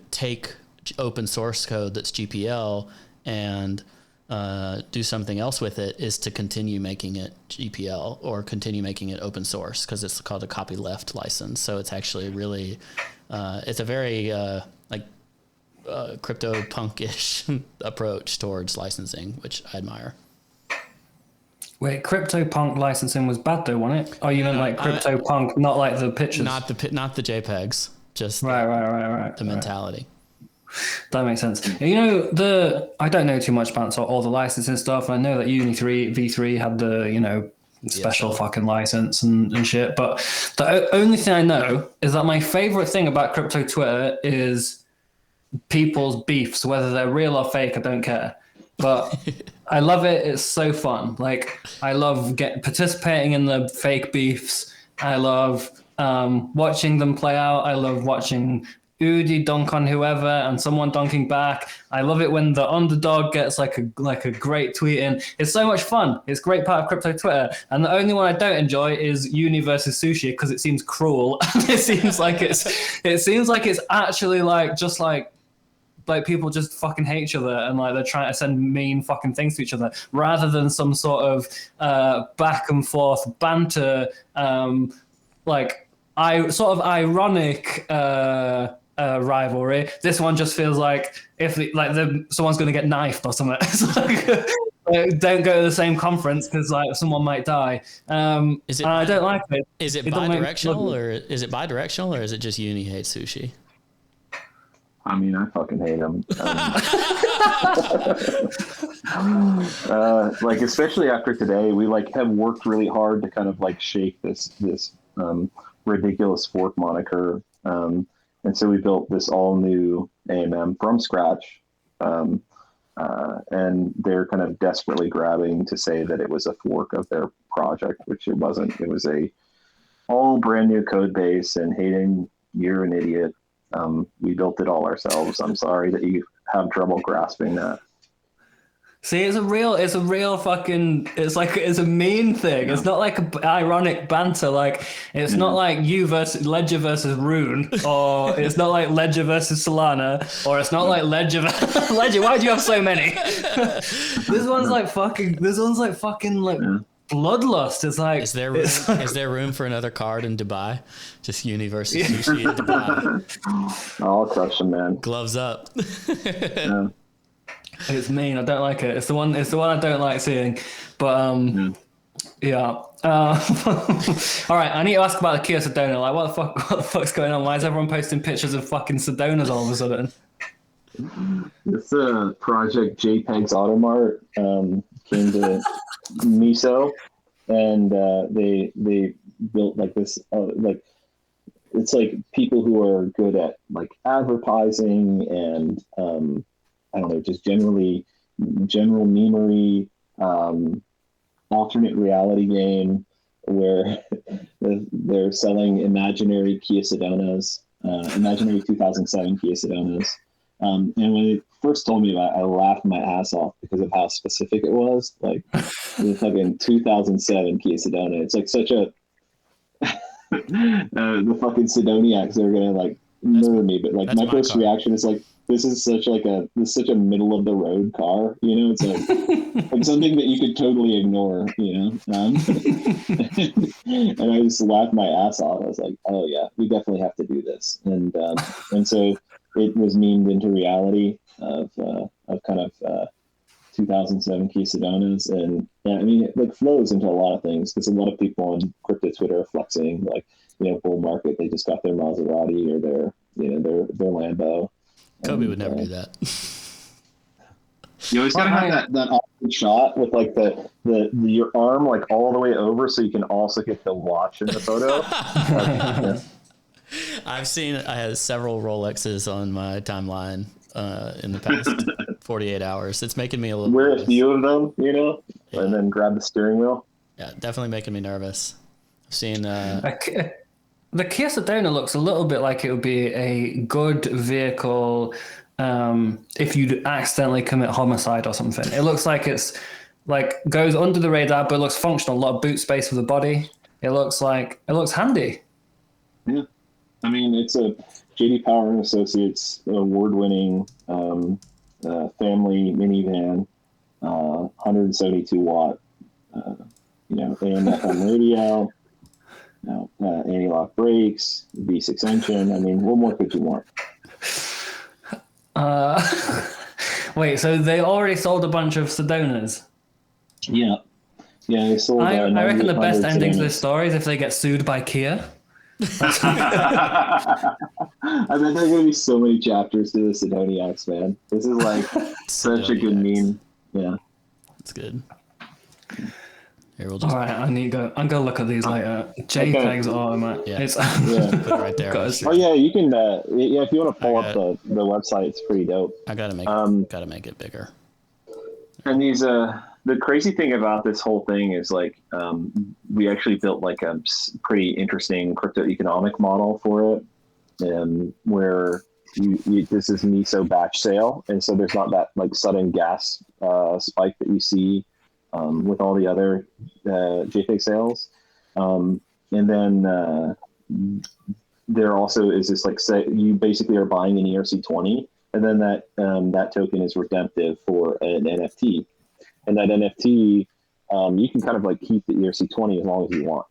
C: take open source code that's GPL and do something else with it is to continue making it GPL or continue making it open source, because it's called a copyleft license. So it's actually really, it's a very CryptoPunk-ish approach towards licensing, which I admire.
F: Wait, CryptoPunk licensing was bad though, wasn't it? Oh, you meant like CryptoPunk, not like the pictures? Not the JPEGs, just right.
C: The mentality.
F: That makes sense. I don't know too much about all the licensing stuff. I know that Uni V3 had the, special fucking license and shit. But the only thing I know is that my favorite thing about crypto Twitter is people's beefs, whether they're real or fake, I don't care. But I love it. It's so fun. Like, I love participating in the fake beefs. I love watching them play out. I love watching Udi dunk on whoever and someone dunking back. I love it when the underdog gets like a great tweet in. It's so much fun. It's a great part of crypto Twitter. And the only one I don't enjoy is Uni versus Sushi, because it seems cruel. It seems like it's actually like people just fucking hate each other, and like they're trying to send mean fucking things to each other rather than some sort of back and forth banter, ironic rivalry. This one just feels like if someone's going to get knifed or something. It's like, don't go to the same conference because like someone might die. I don't like it.
C: Is it bi-directional or is it just Uni hates sushi?
E: I mean, I fucking hate him. Like, especially after today, we like have worked really hard to kind of like shake this ridiculous fork moniker. And so we built this all new AMM from scratch. And they're kind of desperately grabbing to say that it was a fork of their project, which it wasn't. It was a all brand new code base, and Hayden, you're an idiot. We built it all ourselves. I'm sorry that you have trouble grasping that.
F: See, it's a real fucking, it's a mean thing. Yeah. It's not like a ironic banter. Like, it's not like you versus Ledger versus Rune, or it's not like Ledger versus Solana, or it's not like Ledger. Ledger, why do you have so many? This one's like fucking bloodlust. It's like, is
C: there room for another card in Dubai? Just Uni versus Sushi in Dubai.
E: I'll crush them, man.
C: Gloves up.
E: Yeah.
F: It's mean. I don't like it. It's the one I don't like seeing. But yeah. All right. I need to ask about the Kia Sedona. Like, what the fuck's going on? Why is everyone posting pictures of fucking Sedonas all of a sudden?
E: This project JPEG's Automart came to Miso, and they built like this like, it's like people who are good at like advertising and I don't know, just general memery, alternate reality game where they're selling imaginary Kia Sedonas, imaginary 2007 Kia Sedonas. And when they first told me about it, I laughed my ass off because of how specific it was. Like, the fucking 2007 Kia Sedona. It's like such a the fucking Sedoniacs are gonna like murder me. But like my first reaction is like, this is such a middle of the road car, you know. It's like it's something that you could totally ignore, you know. And I just laughed my ass off. I was like, oh yeah, we definitely have to do this. And so it was memed into reality of kind of 2007 Kia Sedonas, and yeah, I mean, it like flows into a lot of things because a lot of people on crypto Twitter are flexing, like, you know, bull market, they just got their Maserati or their Lambo.
C: Cobie would never do that.
E: You always gotta have that awkward shot with like the your arm like all the way over so you can also get the watch in the photo. Yeah.
C: I had several Rolexes on my timeline in the past 48 hours. It's making me a little
E: wear nervous. A few of them, you know, yeah. And then grab the steering wheel.
C: Yeah, definitely making me nervous. I've seen
F: the Kia Sedona looks a little bit like it would be a good vehicle if you'd accidentally commit homicide or something. It looks like it's like goes under the radar, but it looks functional. A lot of boot space for the body. It looks handy.
E: Yeah, I mean, it's a JD Power and Associates award-winning family minivan, 172 watt, AM FM radio. Anti-lock brakes, V6 engine. I mean, what more could you want?
F: Wait, so they already sold a bunch of Sedonas?
E: Yeah, they sold.
F: I reckon the best ending to this story is if they get sued by Kia.
E: I bet there's going to be so many chapters to the Sedoniacs, man. This is like such a good meme. Yeah,
C: it's good. Here,
F: all right, I'm gonna look at these later. JPEGs Automart.
C: Yeah.
F: It's
C: put it right there.
E: Oh yeah, you can. If you want to pull up the website, it's pretty dope.
C: I gotta make it bigger.
E: And these the crazy thing about this whole thing is like we actually built like a pretty interesting crypto economic model for it, where this is Miso batch sale, and so there's not that like sudden gas spike that you see with all the other JPEG sales. And then there also is this like, say you basically are buying an ERC20, and then that token is redemptive for an NFT. And that NFT, you can kind of like keep the ERC20 as long as you want,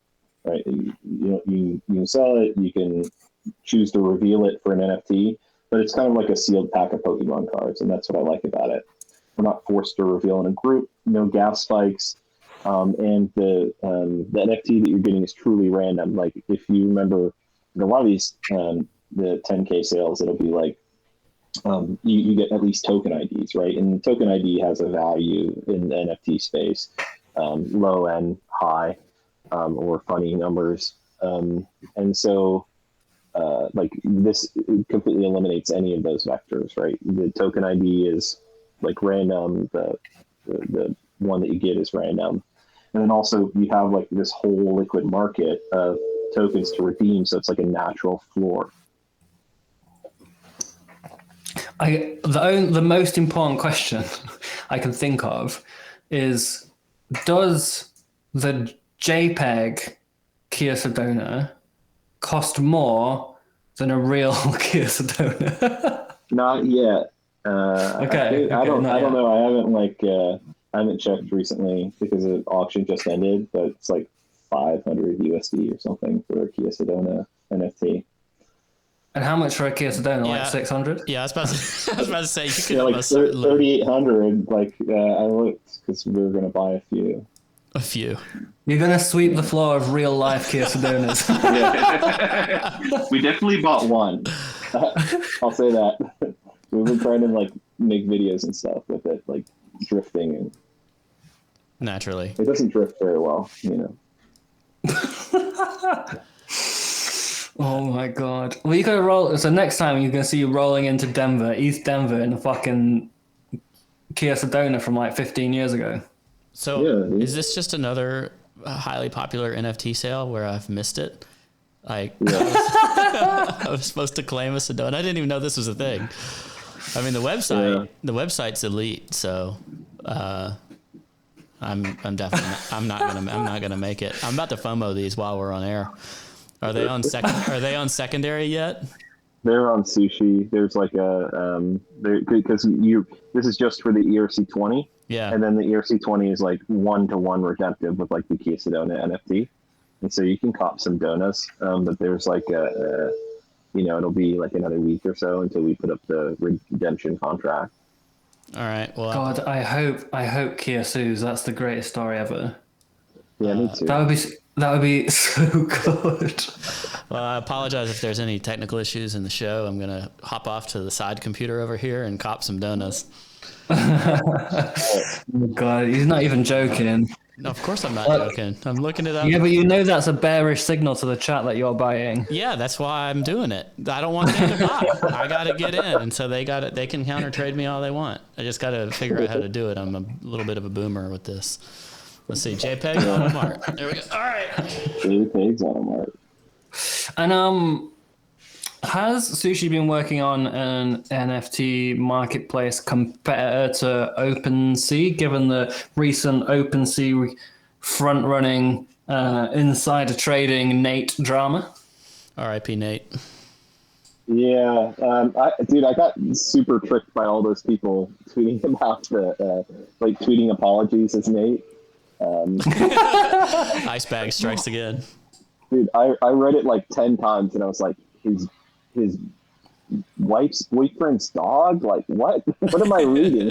E: right? You can sell it, you can choose to reveal it for an NFT, but it's kind of like a sealed pack of Pokemon cards, and that's what I like about it. We're not forced to reveal in a group, no gas spikes, and the NFT that you're getting is truly random. Like if you remember, a lot of these the 10K sales, it'll be like you get at least token IDs, right? And token ID has a value in the NFT space, low and high, or funny numbers, and so. Like this completely eliminates any of those vectors, right? The token ID is like random. The one that you get is random, and then also you have like this whole liquid market of tokens to redeem, so it's like a natural floor.
F: The most important question I can think of is: does the JPEG Kia Sedona cost more than a real Kia Sedona?
E: Not yet.
F: Okay.
E: I don't know. I haven't checked recently because the auction just ended, but it's like 500 USD or something for a Kia Sedona NFT.
F: And how much for a Kia Sedona? Like 600?
C: Yeah, I was about to say you could
E: Yeah, like
C: almost certainly
E: 3,800. Like I looked because we were gonna buy a few.
C: a few.
F: You're gonna sweep the floor of real life Kia Sedonas.
E: We definitely bought one. I'll say that. We've been trying to like make videos and stuff with it, like drifting, and
C: Naturally.
E: it doesn't drift very well, you know.
F: Oh my god. Well, you gotta roll. So next time you're gonna see you rolling into Denver, East Denver, in a fucking Kia Sedona from like 15 years ago.
C: So
E: Yeah,
C: is this just another highly popular NFT sale where I've missed it? Like
E: Yeah.
C: I was supposed to claim a Sedona. I didn't even know this was a thing. I mean, the website's elite, so I'm definitely I'm not gonna make it. I'm about to FOMO these while we're on air. Are they on secondary yet?
E: They're on Sushi. There's like a because this is just for the ERC20.
C: Yeah.
E: And then the ERC20 is like 1-to-1 redemptive with like the Kia Sedona NFT. And so you can cop some donuts, but there's like it'll be like another week or so until we put up the redemption contract.
C: All right. Well,
F: God, I hope Kia sues. That's the greatest story ever.
E: Yeah, me too.
F: That would be so good.
C: well, I apologize if there's any technical issues in the show. I'm gonna hop off to the side computer over here and cop some donuts.
F: Oh God, he's not even joking.
C: No, of course I'm not joking. I'm looking it up.
F: Yeah, but you know that's a bearish signal to the chat that you're buying.
C: Yeah, that's why I'm doing it. I don't want them to buy. I got to get in, and so they can counter trade me all they want. I just got to figure out how to do it. I'm a little bit of a boomer with this. Let's see, JPEG on Mart. There we go. All right.
E: JPEGs on Mart.
F: And has Sushi been working on an NFT marketplace competitor to OpenSea, given the recent OpenSea front-running insider trading Nate drama?
C: R.I.P. Nate.
E: Yeah, I got super tricked by all those people tweeting about tweeting apologies as Nate.
C: Ice bag strikes again.
E: Dude, I read it like 10 times and I was like, his wife's boyfriend's dog? Like, what? What am I reading?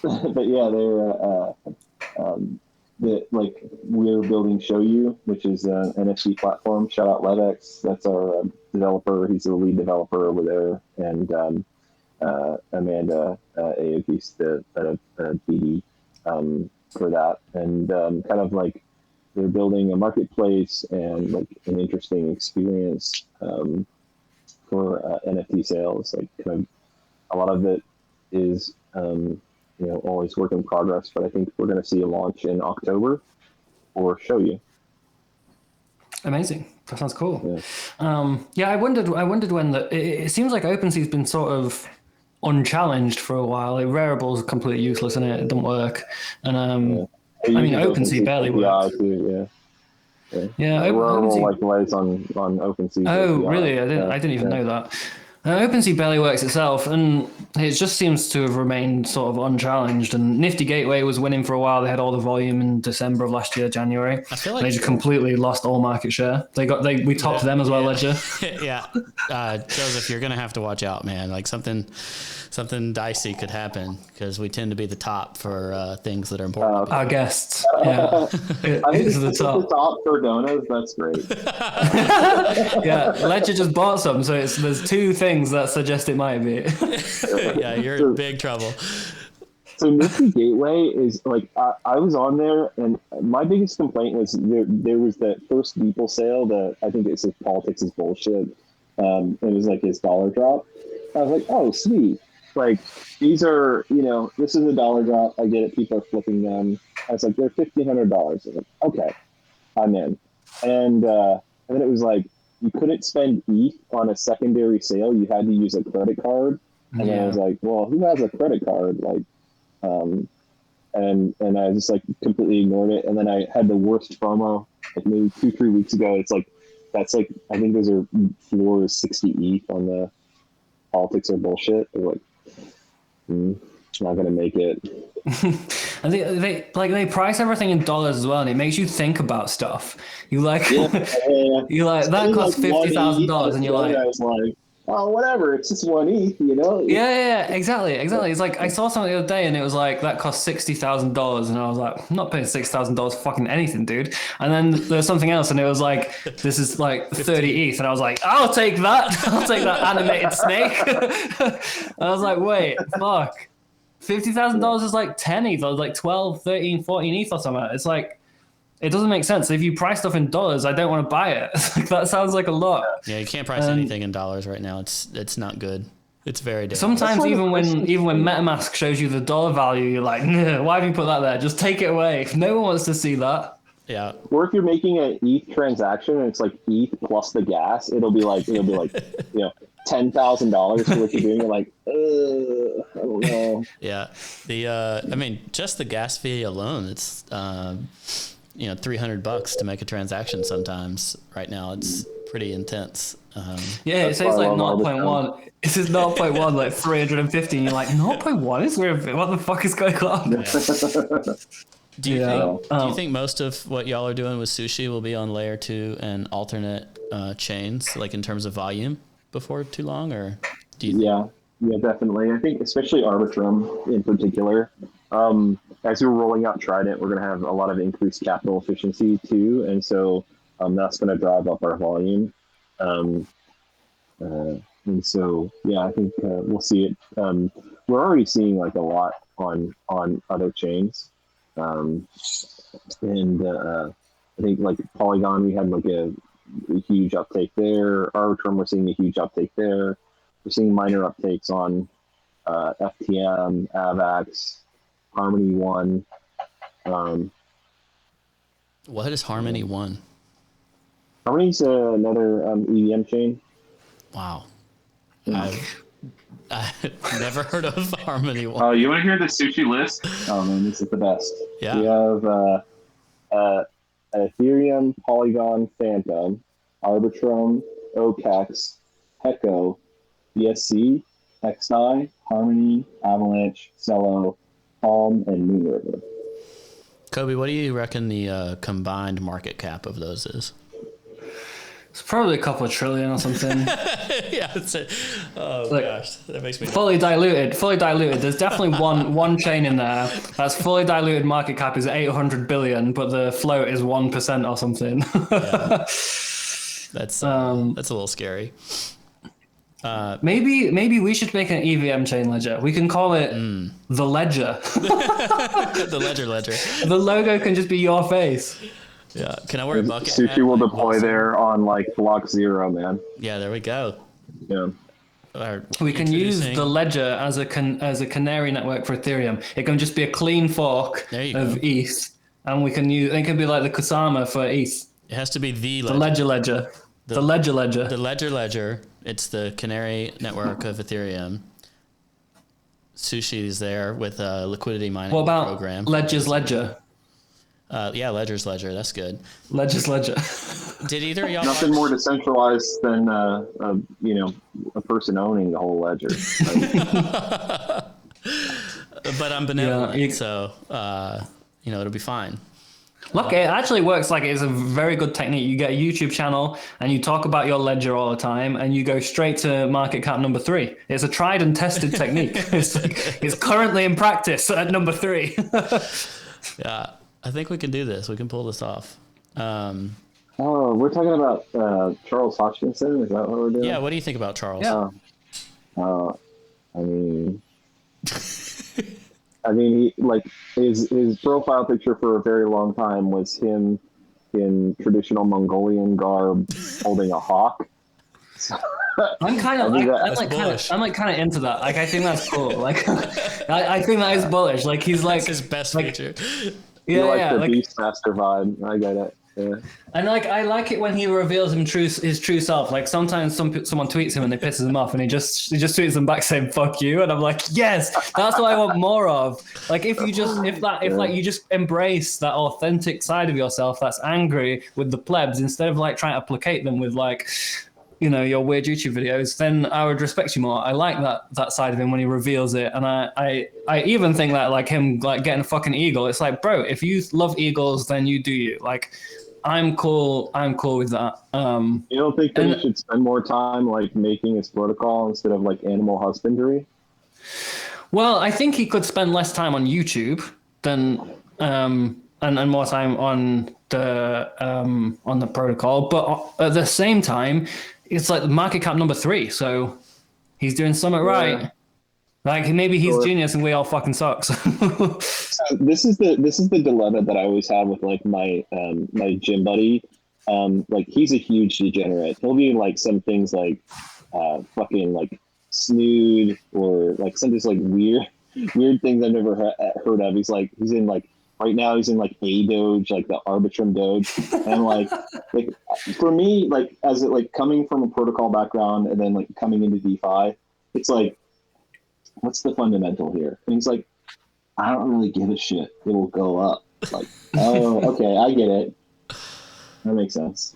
E: But yeah, we're building Show You, which is an NFT platform. Shout out Levex. That's our developer. He's the lead developer over there. And Amanda Aoki's the BD for that. And kind of like, they're building a marketplace and like an interesting experience for NFT sales. Like kind of a lot of it is always work in progress, but I think we're going to see a launch in October or Show You.
F: Amazing. That sounds cool.
E: Yeah.
F: I wondered when it seems like OpenSea's been sort of unchallenged for a while. Like, Rarible's completely useless in it. It doesn't work. And I mean, OpenSea barely works.
E: Too,
F: Yeah,
E: Rarible
F: OpenSea
E: lies on OpenSea.
F: Oh,
E: API.
F: really? I didn't even know that. OpenSea barely works itself, and it just seems to have remained sort of unchallenged. And Nifty Gateway was winning for a while. They had all the volume in December of last year, January.
C: I feel like
F: they just completely lost all market share. We topped them as well, Ledger.
C: Yeah, Joseph, you're gonna have to watch out, man. Like something dicey could happen because we tend to be the top for things that are important.
F: Our guests, yeah,
E: I think
F: it's the
E: the
F: top.
E: top for donuts. That's great.
F: Yeah, Ledger just bought some, so there's two things that suggest it might be.
C: Yeah, you're in big trouble.
E: So Nifty Gateway is like I was on there, and my biggest complaint was there was that first Beeple sale that I think it says politics is bullshit. It was like his dollar drop. I was like, oh sweet, like these are this is a dollar drop. I get it. People are flipping them. I was like, they're $1,500. Like, okay, I'm in. And then it was like you couldn't spend ETH on a secondary sale. You had to use a credit card. And then I was like, well, who has a credit card? Like, and I just like completely ignored it. And then I had the worst FOMO like maybe 2-3 weeks ago. It's like, that's like, I think those are floor 60 ETH on the politics are bullshit. They're like, not going to make it.
F: And they price everything in dollars as well, and it makes you think about stuff. You like, you like that costs $50,000, and you're like,
E: I was like, oh, whatever, it's just one ETH,
F: Yeah, exactly. It's like I saw something the other day, and it was like that cost $60,000, and I was like, I'm not paying $6,000 for fucking anything, dude. And then there's something else, and it was like, this is like 30 ETH, and I was like, I'll take that. I'll take that animated snake. And I was like, wait, fuck. $50,000 is like 10 ETH, or like 12, 13, 14 ETH or something. It's like, it doesn't make sense. If you price stuff in dollars, I don't want to buy it. That sounds like a lot.
C: Yeah, you can't price anything in dollars right now. It's not good. It's very dangerous.
F: Sometimes even when MetaMask shows you the dollar value, you're like, why have you put that there? Just take it away. If no one wants to see that.
C: Yeah.
E: Or if you're making an ETH transaction and it's like ETH plus the gas, it'll be like $10,000 for what you're doing. You're like, I don't know.
C: Yeah. I mean, just the gas fee alone, it's $300 to make a transaction sometimes. Right now, it's pretty intense.
F: Yeah, it says like 0.1. It says 0.1, like 350, and you're like, 0.1 is weird. What the fuck is going on?
C: Yeah. Do you think most of what y'all are doing with Sushi will be on layer 2 and alternate chains, like in terms of volume, before too long, or do you think?
E: Yeah, definitely. I think especially Arbitrum in particular. As we're rolling out Trident, we're going to have a lot of increased capital efficiency too, and so that's going to drive up our volume. And so I think we'll see it. We're already seeing like a lot on other chains. I think like Polygon, we had like a huge uptake there. Arbitrum, we're seeing a huge uptake there. We're seeing minor uptakes on FTM, AVAX, Harmony One.
C: What is Harmony One?
E: Harmony's another EVM chain.
C: Wow. I've never heard of Harmony One.
G: Oh, you want to hear the Sushi list?
E: Oh man, this is the best.
C: Yeah.
E: We have Ethereum, Polygon, Phantom, Arbitrum, OKEX, Heco, BSC, XI, Harmony, Avalanche, Celo, Palm, and Moonriver.
C: Cobie, what do you reckon the combined market cap of those is?
F: It's probably a couple of trillion or something.
C: Yeah. Gosh, that makes me
F: fully diluted. There's definitely one chain in there that's fully diluted. Market cap is 800 billion, but the float is 1% or something.
C: Yeah. That's a little scary.
F: Maybe we should make an EVM chain ledger. We can call it the Ledger.
C: The Ledger.
F: The logo can just be your face.
C: Yeah. Can I wear a bucket?
E: Sushi will deploy there on like block 0, man.
C: Yeah, there we go.
E: Yeah.
F: We can use the Ledger as a canary network for Ethereum. It can just be a clean fork of ETH, and we can use. It can be like the Kusama for ETH.
C: It has to be the
F: Ledger. The Ledger.
C: The Ledger. It's the canary network of Ethereum. Sushi is there with a liquidity mining program.
F: What about Ledger's Ledger?
C: Yeah, Ledger's Ledger. That's good.
F: Ledger's Ledger.
C: Did either of y'all
E: Nothing
C: watch-
E: more decentralized than a person owning the whole ledger.
C: But I'm benevolent,
F: Yeah,
C: so it'll be fine.
F: Look, it actually works. Like, it's a very good technique. You get a YouTube channel and you talk about your ledger all the time, and you go straight to market cap number 3. It's a tried and tested technique. It's currently in practice at number 3.
C: Yeah, I think we can do this. We can pull this off.
E: Oh, we're talking about Charles Hutchinson. Is that what we're doing?
C: Yeah, what do you think about Charles?
F: Yeah.
E: I mean, he, like, his profile picture for a very long time was him in traditional Mongolian garb holding a hawk.
F: I'm kind of
C: bullish.
F: I'm kind of into that. Like, I think that's cool. Like, I think that is bullish. Like, he's like
C: That's his best
F: like,
C: feature.
E: You like
F: yeah,
E: the
F: like,
E: Beastmaster vibe. I get it. Yeah.
F: and like, I like it when he reveals his true self. Like, sometimes someone tweets him and they pisses him off, and he just tweets them back saying "fuck you," and I'm like, yes, that's what I want more of. Like, if you just embrace that authentic side of yourself that's angry with the plebs, instead of like trying to placate them with like, your weird YouTube videos, then I would respect you more. I like that side of him when he reveals it. And I even think that, like, him like getting a fucking eagle, it's like, bro, if you love eagles, then you do you. Like, I'm cool with that.
E: You don't think that he should spend more time like making his protocol instead of like animal husbandry?
F: Well, I think he could spend less time on YouTube than and more time on the protocol. But at the same time, it's like market cap number 3, so he's doing something right. Like, maybe he's genius and we all fucking suck. So
E: this is the dilemma that I always have with like my my gym buddy. Like, he's a huge degenerate. He'll be like some things like fucking like snood, or like some just like weird things I've never heard of. He's in like right now he's in like a Doge, like the Arbitrum Doge, and like for me, like, as it like coming from a protocol background and then like coming into DeFi, it's like, what's the fundamental here? And he's like, I don't really give a shit. It'll go up. Like, oh, okay, I get it. That makes sense.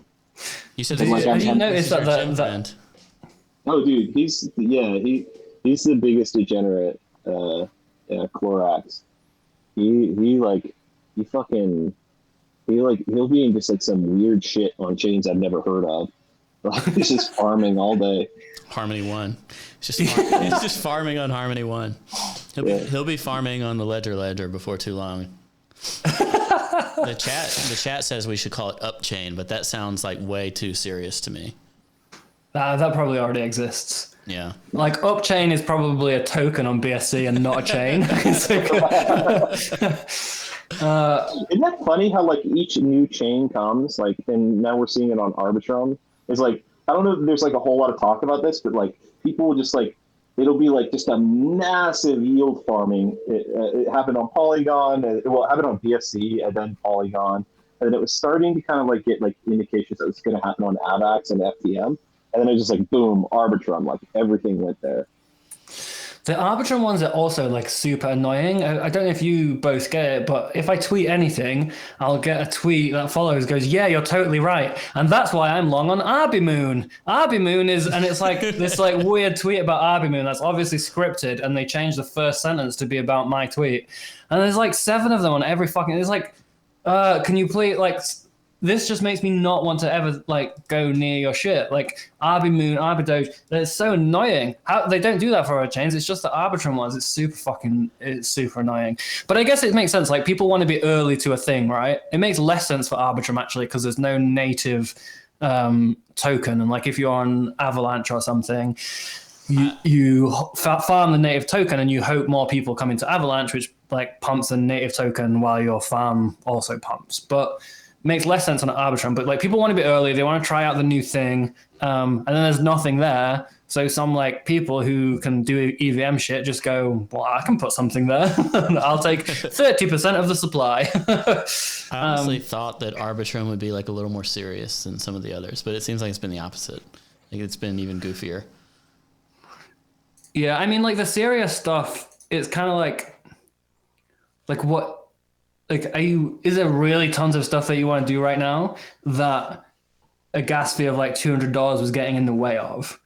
C: You said
E: Like,
F: have you
E: I'm-
F: noticed that
E: Oh, dude, he's the biggest degenerate. Clorax. He'll be in just like some weird shit on chains I've never heard of. He's just farming all day.
C: Harmony One. It's just farming on Harmony One. He'll be farming on the Ledger before too long. The chat says we should call it Upchain, but that sounds like way too serious to me.
F: That probably already exists.
C: Yeah.
F: Like, Upchain is probably a token on BSC and not a chain.
E: Isn't that funny how like each new chain comes, like, and now we're seeing it on Arbitrum. It's like, I don't know if there's like a whole lot of talk about this, but like people will just like, it'll be like just a massive yield farming. It happened on Polygon, it happened on BSC and then Polygon, and then it was starting to kind of like get like indications that it's going to happen on AVAX and FTM, and then it was just like boom, Arbitrum, like everything went there.
F: The Arbitrum ones are also like super annoying. I don't know if you both get it, but if I tweet anything, I'll get a tweet that follows, goes, yeah, you're totally right. And that's why I'm long on Arbimoon. Arbimoon is, and it's like this like weird tweet about Arbimoon that's obviously scripted, and they changed the first sentence to be about my tweet. And there's like 7 of them on every fucking, it's like, can you please, like, this just makes me not want to ever like go near your shit. Like Arbimoon, Arbidoge, it's so annoying. How they don't do that for our chains. It's just the Arbitrum ones. It's super annoying. But I guess it makes sense. Like, people want to be early to a thing, right? It makes less sense for Arbitrum actually because there's no native token. And like if you're on Avalanche or something, you farm the native token and you hope more people come into Avalanche, which like pumps the native token while your farm also pumps. But makes less sense on Arbitrum, but like people want to be early, they want to try out the new thing, and then there's nothing there. So some like people who can do EVM shit just go, well, I can put something there. I'll take 30% of the supply.
C: I honestly thought that Arbitrum would be like a little more serious than some of the others, but it seems like it's been the opposite. Like it's been even goofier.
F: Yeah, I mean, like the serious stuff, it's kind of like what like, is there really tons of stuff that you want to do right now that a gas fee of like $200 was getting in the way of?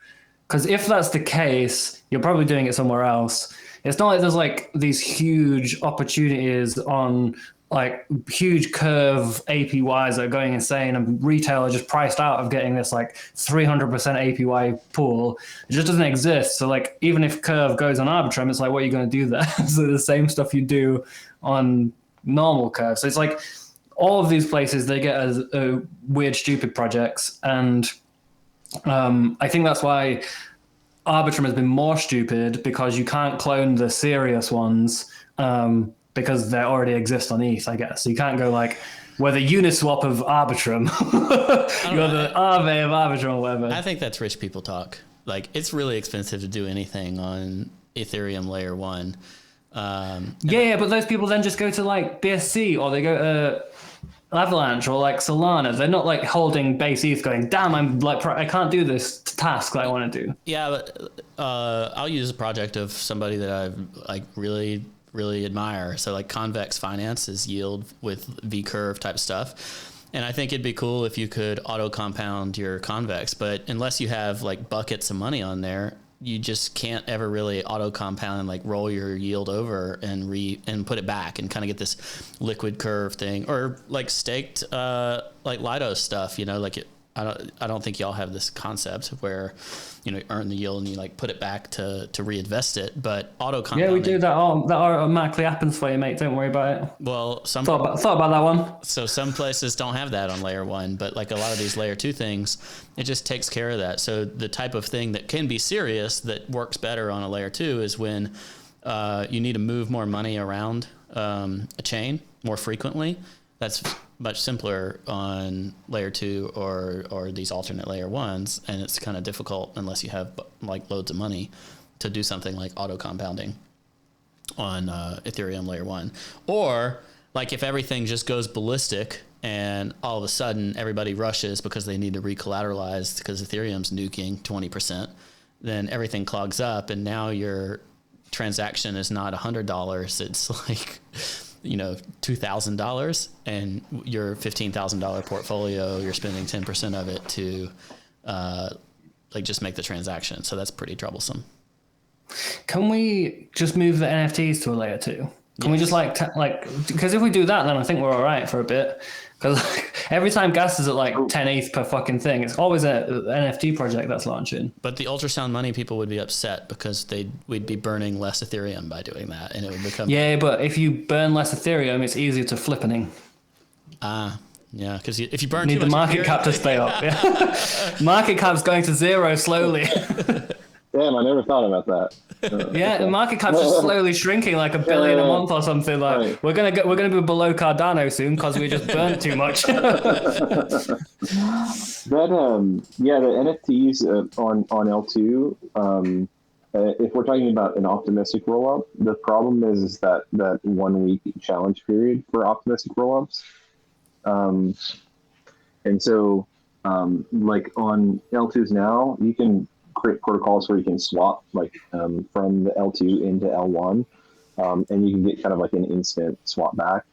F: Because if that's the case, you're probably doing it somewhere else. It's not like there's like these huge opportunities on like huge curve APYs that are going insane, and retail are just priced out of getting this like 300% APY pool. It just doesn't exist. So like even if curve goes on Arbitrum, it's like, what are you going to do there? So the same stuff you do on normal curve. So it's like all of these places, they get a weird, stupid projects. And I think that's why Arbitrum has been more stupid, because you can't clone the serious ones because they already exist on ETH, I guess. So you can't go like, we're the Uniswap of Arbitrum. You're the Aave of Arbitrum or whatever.
C: I think that's rich people talk. Like, it's really expensive to do anything on Ethereum layer 1.
F: Yeah, but those people then just go to like BSC, or they go to Avalanche or like Solana. They're not like holding base ETH going, damn, I'm like, I can't do this task that I want to do.
C: Yeah, but I'll use a project of somebody that I like really admire. So like Convex Finance is yield with V curve type stuff. And I think it'd be cool if you could auto compound your Convex, but unless you have like buckets of money on there, you just can't ever really auto compound and like roll your yield over and put it back and kind of get this liquid curve thing, or like staked like Lido stuff, you know, like I don't think y'all have this concept where, you know, you earn the yield and you like put it back to reinvest it, but auto compounding. Yeah,
F: we do that. That automatically happens for you, mate. Don't worry about it.
C: Well,
F: thought about that one.
C: So some places don't have that on layer 1, but like a lot of these layer 2 things, it just takes care of that. So the type of thing that can be serious that works better on a layer 2 is when you need to move more money around a chain more frequently. That's much simpler on layer 2 or these alternate layer 1s, and it's kind of difficult unless you have like loads of money to do something like auto compounding on Ethereum layer 1. Or like if everything just goes ballistic and all of a sudden everybody rushes because they need to recollateralize because Ethereum's nuking 20%, then everything clogs up and now your transaction is not $100, it's like, you know, $2,000, and your $15,000 portfolio, you're spending 10% of it to like just make the transaction. So that's pretty troublesome.
F: Can we just move the NFTs to a layer 2? Can we just like because if we do that, then I think we're all right for a bit. Because like, every time gas is at like 10 ETH per fucking thing, it's always an NFT project that's launching.
C: But the ultrasound money people would be upset because we'd be burning less Ethereum by doing that, and it would become.
F: Yeah, but if you burn less Ethereum, it's easier to flippening.
C: Yeah, because if you burn
F: need
C: too
F: the
C: much
F: market
C: Ethereum,
F: cap to stay up. Yeah. Market cap's going to zero slowly.
E: Damn, I never thought about that.
F: Yeah, the market cap's just slowly shrinking, like $1 billion a month or something. Like
E: right.
F: we're gonna be below Cardano soon because we just burnt too much.
E: That the NFTs on L2. If we're talking about an optimistic rollup, the problem is that 1 week challenge period for optimistic rollups. And so like on L2s now, you can create protocols where you can swap like from the L2 into L1, and you can get kind of like an instant swap back.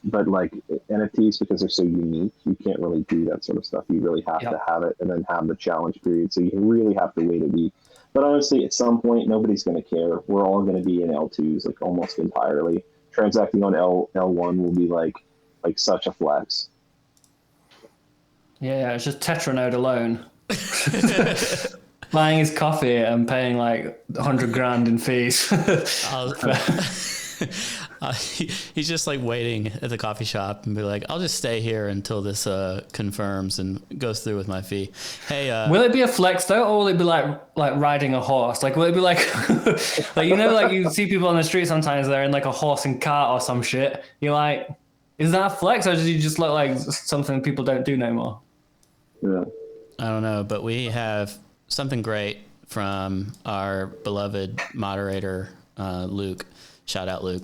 E: But like NFTs, because they're so unique, you can't really do that sort of stuff. You really have to have it and then have the challenge period. So you really have to wait a week. But honestly, at some point, nobody's going to care. We're all going to be in L2s like almost entirely. Transacting on L1 will be like such a flex.
F: Yeah, it's just Tetranode alone. Buying his coffee and paying like 100 grand in fees.
C: He's just like waiting at the coffee shop and be like, I'll just stay here until this confirms and goes through with my fee. Hey,
F: will it be a flex though, or will it be like riding a horse? Like, will it be like, like, you know, like you see people on the street sometimes they're in like a horse and cart or some shit. You're like, is that a flex, or does you just look like something people don't do no more?
E: Yeah.
C: I don't know, but we have something great from our beloved moderator, Luke. Shout out, Luke.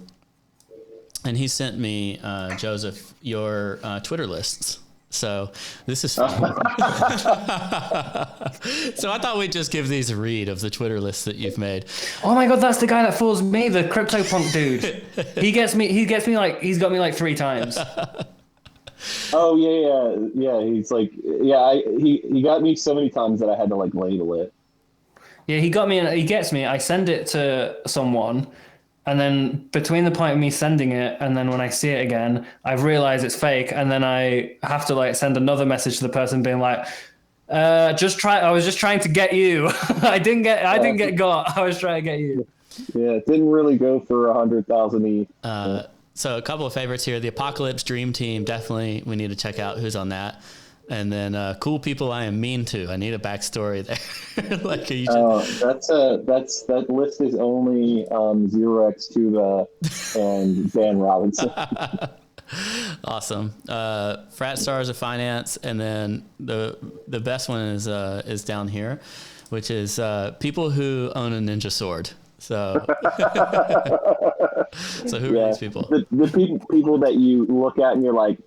C: And he sent me, Joseph, your Twitter lists. So this is fun. So I thought we'd just give these a read of the Twitter list that you've made.
F: Oh my god, that's the guy that follows me, the CryptoPunk dude. He gets me like, he's got me like 3 times.
E: Oh yeah. He's like, he got me so many times that I had to like label it.
F: Yeah, he got me and he gets me. I send it to someone, and then between the point of me sending it and then when I see it again, I realize it's fake, and then I have to like send another message to the person being like, I was just trying to get you. I didn't get got. I was trying to get you.
E: Yeah, it didn't really go for 100,000 ETH.
C: So a couple of favorites here. The Apocalypse Dream Team, definitely we need to check out who's on that. And then cool people I am mean to. I need a backstory there. Like that list is only 0x Tuba and Dan Robinson. Awesome. Frat Stars of Finance, and then the best one is down here, which is people who own a ninja sword. So who are these people?
E: The people that you look at and you're like,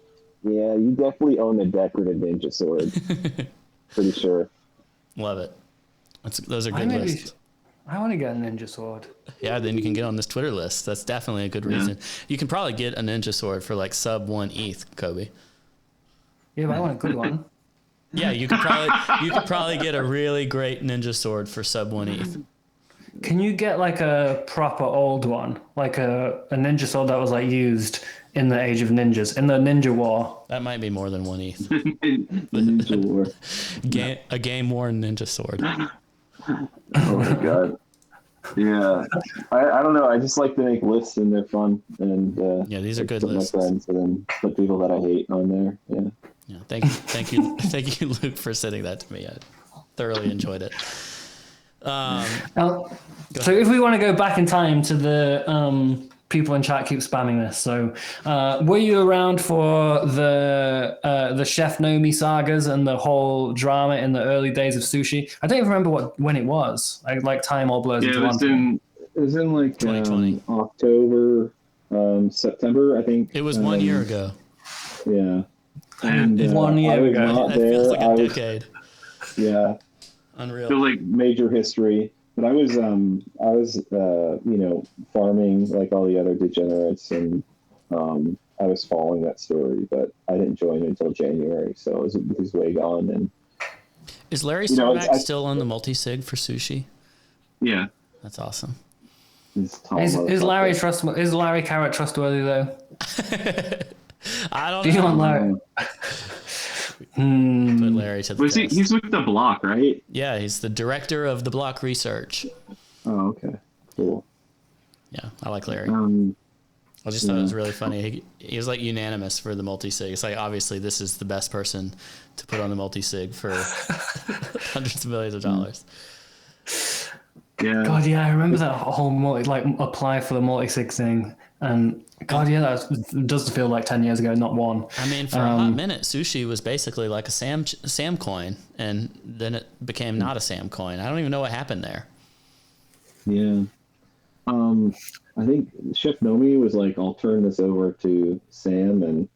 E: yeah, you definitely own a decorative ninja sword. Pretty sure.
C: Love it. Those are good lists.
F: I want to get a ninja sword.
C: Yeah, then you can get on this Twitter list. That's definitely a good reason. You can probably get a ninja sword for like sub 1 ETH, Cobie.
F: Yeah, but I want a good one.
C: Yeah, you could probably get a really great ninja sword for sub 1 ETH.
F: Can you get like a proper old one, like a ninja sword that was like used in the Age of Ninjas, in the Ninja War?
C: That might be more than 1 ETH.
E: Ninja War.
C: A game-worn ninja sword.
E: Oh my god. Yeah. I don't know. I just like to make lists and they're fun. And
C: yeah, these are good
E: put
C: lists.
E: My friends and then put people that I hate on there. Yeah.
C: Yeah. Thank you, Luke, for sending that to me. I thoroughly enjoyed it.
F: So if we want to go back in time to the people in chat keep spamming this. So were you around for the Chef Nomi sagas and the whole drama in the early days of sushi? I don't even remember when it was. Like time all blurs into one.
E: It was in like
C: 2020.
E: October, September, I think.
C: It was 1 year ago.
E: Yeah. And
F: 1 year ago.
C: That feels like a decade.
E: Yeah.
C: Unreal.
G: Feels like
E: Major history. But I was farming like all the other degenerates, and I was following that story, but I didn't join until January, so it was way gone. And
C: is Larry Cermak still on the multi-sig for sushi?
G: yeah.
C: That's awesome.
F: Is Larry Carrot trustworthy though?
C: I don't
F: Do you
C: know.
F: want Larry?
C: Put Larry to the test.
G: He's with the Block, right?
C: Yeah, he's the director of the Block Research.
E: Oh, okay. Cool.
C: Yeah, I like Larry. I just
E: Yeah.
C: thought it was really funny. He was like unanimous for the multi-sig. It's like, obviously this is the best person to put on the multi-sig for hundreds of millions of dollars.
E: Yeah.
F: God, yeah, I remember that whole apply for the multi-sig thing. And God, yeah, that does feel like 10 years ago, not one.
C: I mean, for a hot minute, sushi was basically like a Sam coin, and then it became not a Sam coin. I don't even know what happened there.
E: Yeah. I think Chef Nomi was like, I'll turn this over to Sam, and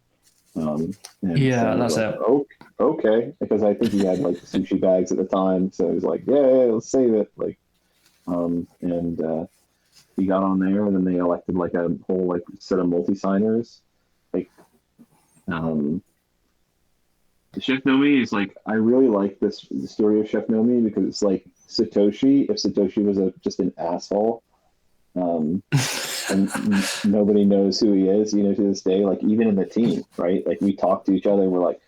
F: yeah,
E: Sam
F: that's
E: was like,
F: it.
E: Okay, because I think he had like the sushi bags at the time, so he was like, yeah, let's save it. Like, he got on there, and then they elected like a whole like set of multi-signers. Like,
G: Chef Nomi is like,
E: I really like the story of Chef Nomi because it's like Satoshi. If Satoshi was just an asshole, and nobody knows who he is, to this day. Like even in the team, right? Like we talk to each other, and we're like,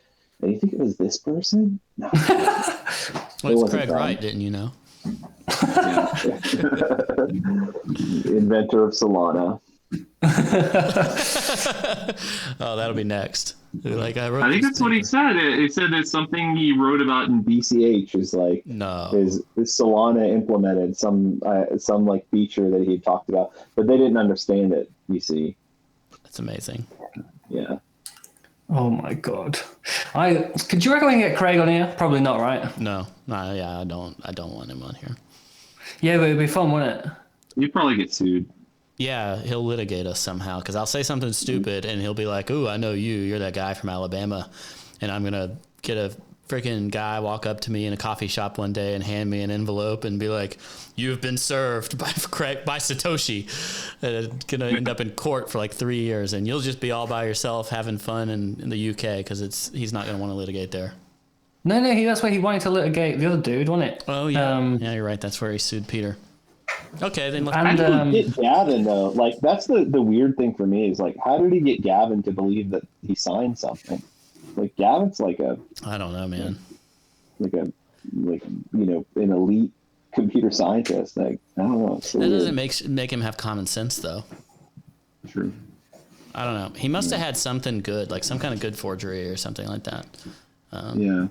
E: "Do you think it was this person?" No.
C: Well, it's Craig Wright, didn't you know?
E: Inventor of Solana.
C: Oh, that'll be next. Like
G: I think that's what he said. He said it's something he wrote about in
E: BCH is like is Solana implemented some like feature that he had talked about, but they didn't understand it. You see,
C: that's amazing.
E: Yeah.
F: Oh my God! Could you recommend get Craig on here? Probably not, right?
C: No, yeah, I don't want him on here.
F: Yeah, but it'd be fun, wouldn't it?
G: You'd probably get sued.
C: Yeah, he'll litigate us somehow because I'll say something stupid and he'll be like, "Ooh, I know you. You're that guy from Alabama," and I'm going to get a freaking guy walk up to me in a coffee shop one day and hand me an envelope and be like, "You've been served by Satoshi," and gonna end up in court for like 3 years, and you'll just be all by yourself having fun in the UK because he's not gonna want to litigate there.
F: No, that's where he wanted to litigate the other dude, wasn't it?
C: Oh yeah, yeah, you're right. That's where he sued Peter. Okay, then let's.
E: How did he get Gavin though? Like that's the weird thing for me is like, how did he get Gavin to believe that he signed something? Like Gavin's like
C: I don't know, man.
E: Like an elite computer scientist. Like I don't know. So
C: that
E: weird.
C: doesn't make him have common sense though.
E: True.
C: I don't know. He must have had something good, like some kind of good forgery or something like that.
E: Yeah.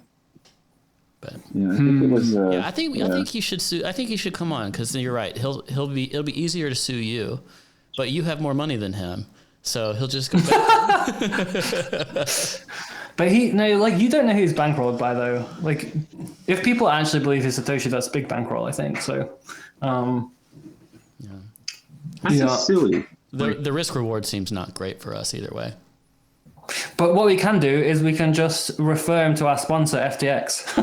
C: But
E: yeah, I think it was.
C: I think he should sue. I think he should come on because you're right. It'll be easier to sue you, but you have more money than him, so he'll just go back.
F: But you don't know who he's bankrolled by though. Like, if people actually believe he's Satoshi, that's big bankroll, I think. So,
E: That's just silly.
C: The risk reward seems not great for us either way.
F: But what we can do is we can just refer him to our sponsor, FTX.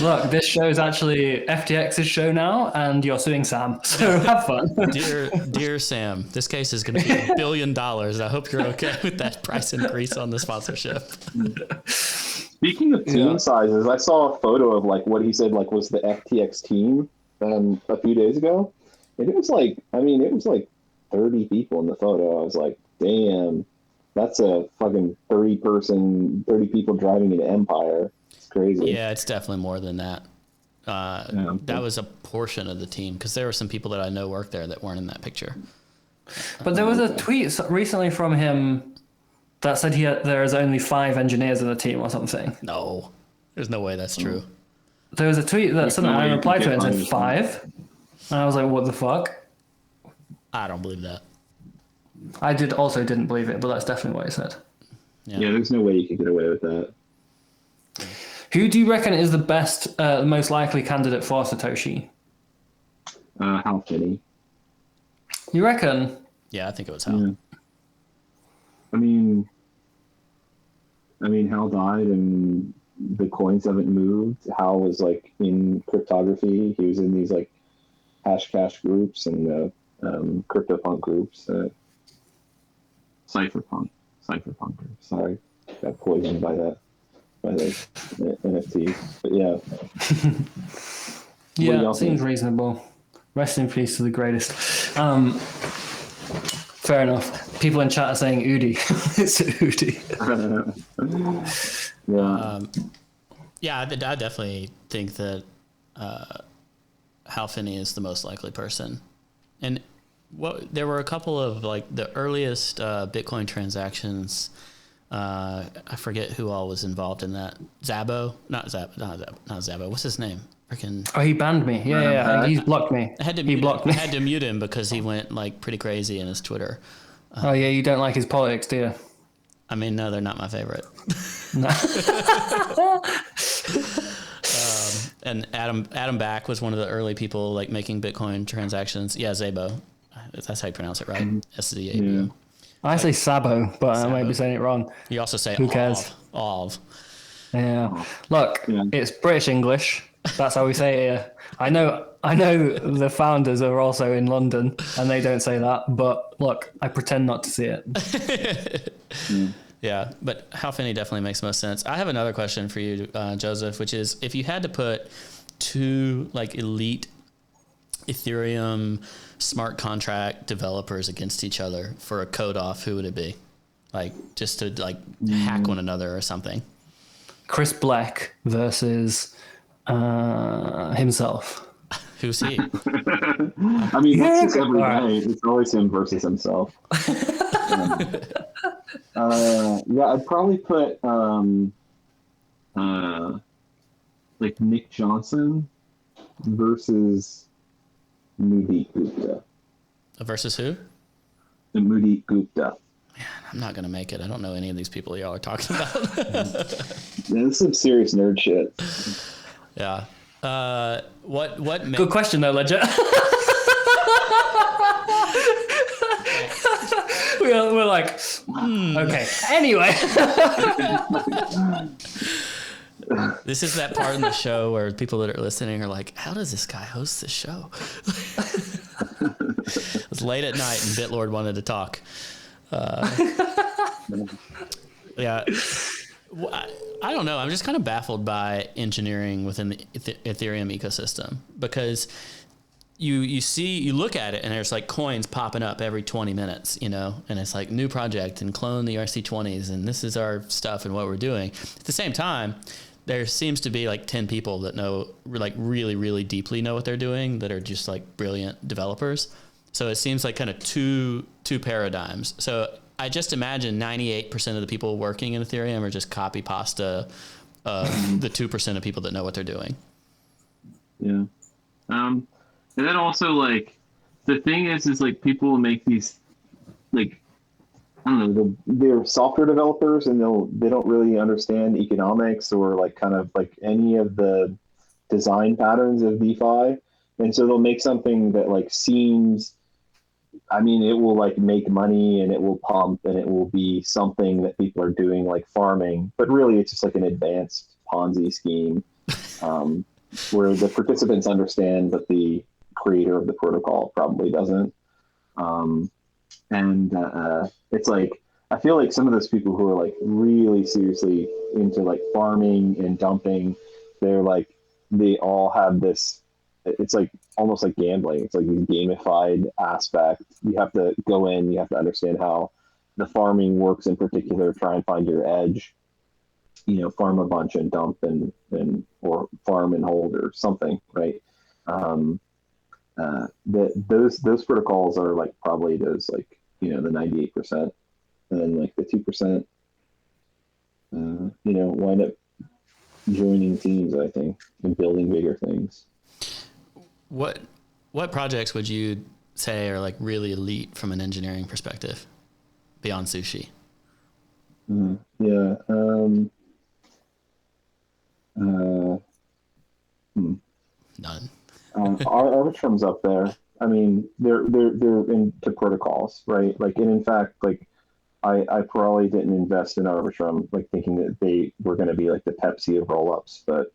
F: Look, this show is actually FTX's show now, and you're suing Sam. So have fun.
C: Dear Sam, this case is going to be $1 billion. I hope you're okay with that price increase on the sponsorship.
E: Speaking of team sizes, I saw a photo of like what he said like was the FTX team a few days ago, and it was like 30 people in the photo. I was like, damn, that's a fucking 30 people driving an empire. It's crazy.
C: Yeah, it's definitely more than that. That was a portion of the team because there were some people that I know work there that weren't in that picture.
F: But there was a tweet recently from him that said there is only 5 engineers in the team or something.
C: No, there's no way that's true.
F: There was a tweet that someone I replied to it and said 5. And I was like, what the fuck?
C: I don't believe that.
F: I didn't believe it, but that's definitely what he said.
E: Yeah, there's no way you could get away with that.
F: Who do you reckon is the most likely candidate for Satoshi?
E: Hal Finney.
F: You reckon?
C: Yeah, I think it was Hal.
E: Yeah. I mean, Hal died and the coins haven't moved. Hal was like in cryptography. He was in these like Hashcash groups and CryptoPunk groups. Cypherpunk. Sorry, got poisoned by the NFT. But yeah.
F: Yeah, seems reasonable. Rest in peace to the greatest. Fair enough. People in chat are saying Udi. It's Udi.
C: Yeah, I definitely think that Hal Finney is the most likely person. And there were a couple of like the earliest Bitcoin transactions. I forget who all was involved in that. Not Zabo. What's his name?
F: Oh, he banned me. Yeah. He's blocked me.
C: I had to mute him because he went like pretty crazy in his Twitter.
F: Oh yeah, you don't like his politics, do you?
C: I mean, no, they're not my favorite.
F: No.
C: And Adam Back was one of the early people like making Bitcoin transactions. Yeah, Zabo. That's how you pronounce it, right? SZABO.
F: Yeah. I say Sabo, but I might be saying it wrong.
C: You also say
F: who cares?
C: Ov.
F: Yeah. Look, it's British English. That's how we say it here. I know the founders are also in London and they don't say that, but look, I pretend not to see it.
C: Yeah, but Hal Finney definitely makes most sense. I have another question for you, Joseph, which is if you had to put 2 like elite Ethereum smart contract developers against each other for a code off, who would it be? Like just to like hack one another or something.
F: Chris Black versus himself.
C: Who's he?
E: I mean, that's just every day. It's always him versus himself. I'd probably put like Nick Johnson versus Moody Gupta.
C: Versus who?
E: The Moody Gupta.
C: Man, I'm not gonna make it. I don't know any of these people y'all are talking about.
E: Yeah, this is some serious nerd shit.
C: Yeah. What?
F: Good question though, Ledger. we're like, okay. Anyway.
C: This is that part in the show where people that are listening are like, how does this guy host this show? It was late at night and BitLord wanted to talk. Yeah. I don't know. I'm just kind of baffled by engineering within the Ethereum ecosystem, because you look at it and there's like coins popping up every 20 minutes, and it's like new project and clone the RC20s and this is our stuff and what we're doing. At the same time, there seems to be like 10 people that know, like really, really deeply know what they're doing, that are just like brilliant developers. So it seems like kind of two paradigms. So I just imagine 98% of the people working in Ethereum are just copy pasta of the 2% of people that know what they're doing.
G: Yeah. And then also, like, the thing is like people will make these, like, I don't know,
E: they're software developers, and they don't really understand economics or like kind of like any of the design patterns of DeFi, and so they'll make something that like seems, I mean, it will like make money and it will pump and it will be something that people are doing like farming, but really it's just like an advanced Ponzi scheme, where the participants understand, but the creator of the protocol probably doesn't. It's like, I feel like some of those people who are like really seriously into like farming and dumping, they all have this, it's like almost like gambling. It's like this gamified aspect. You have to go in, you have to understand how the farming works in particular, try and find your edge, farm a bunch and dump and or farm and hold or something, right? Those protocols are like probably those like, the 98%, and then like the 2%, wind up joining teams, I think, and building bigger things.
C: What projects would you say are like really elite from an engineering perspective beyond Sushi?
E: Yeah.
C: None.
E: Arbitrum's up there. I mean, they're into protocols, right? Like, and in fact, like, I probably didn't invest in Arbitrum, like thinking that they were going to be like the Pepsi of rollups, but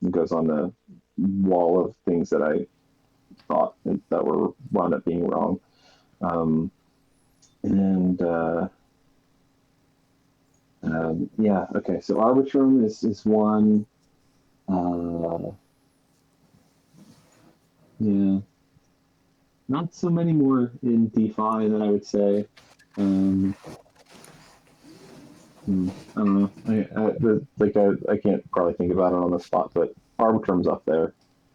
E: it goes on the wall of things that I thought that were wound up being wrong. Yeah, okay. So Arbitrum is one. Yeah, not so many more in DeFi that I would say. I don't know. I can't probably think about it on the spot, but Arbitrum's up there.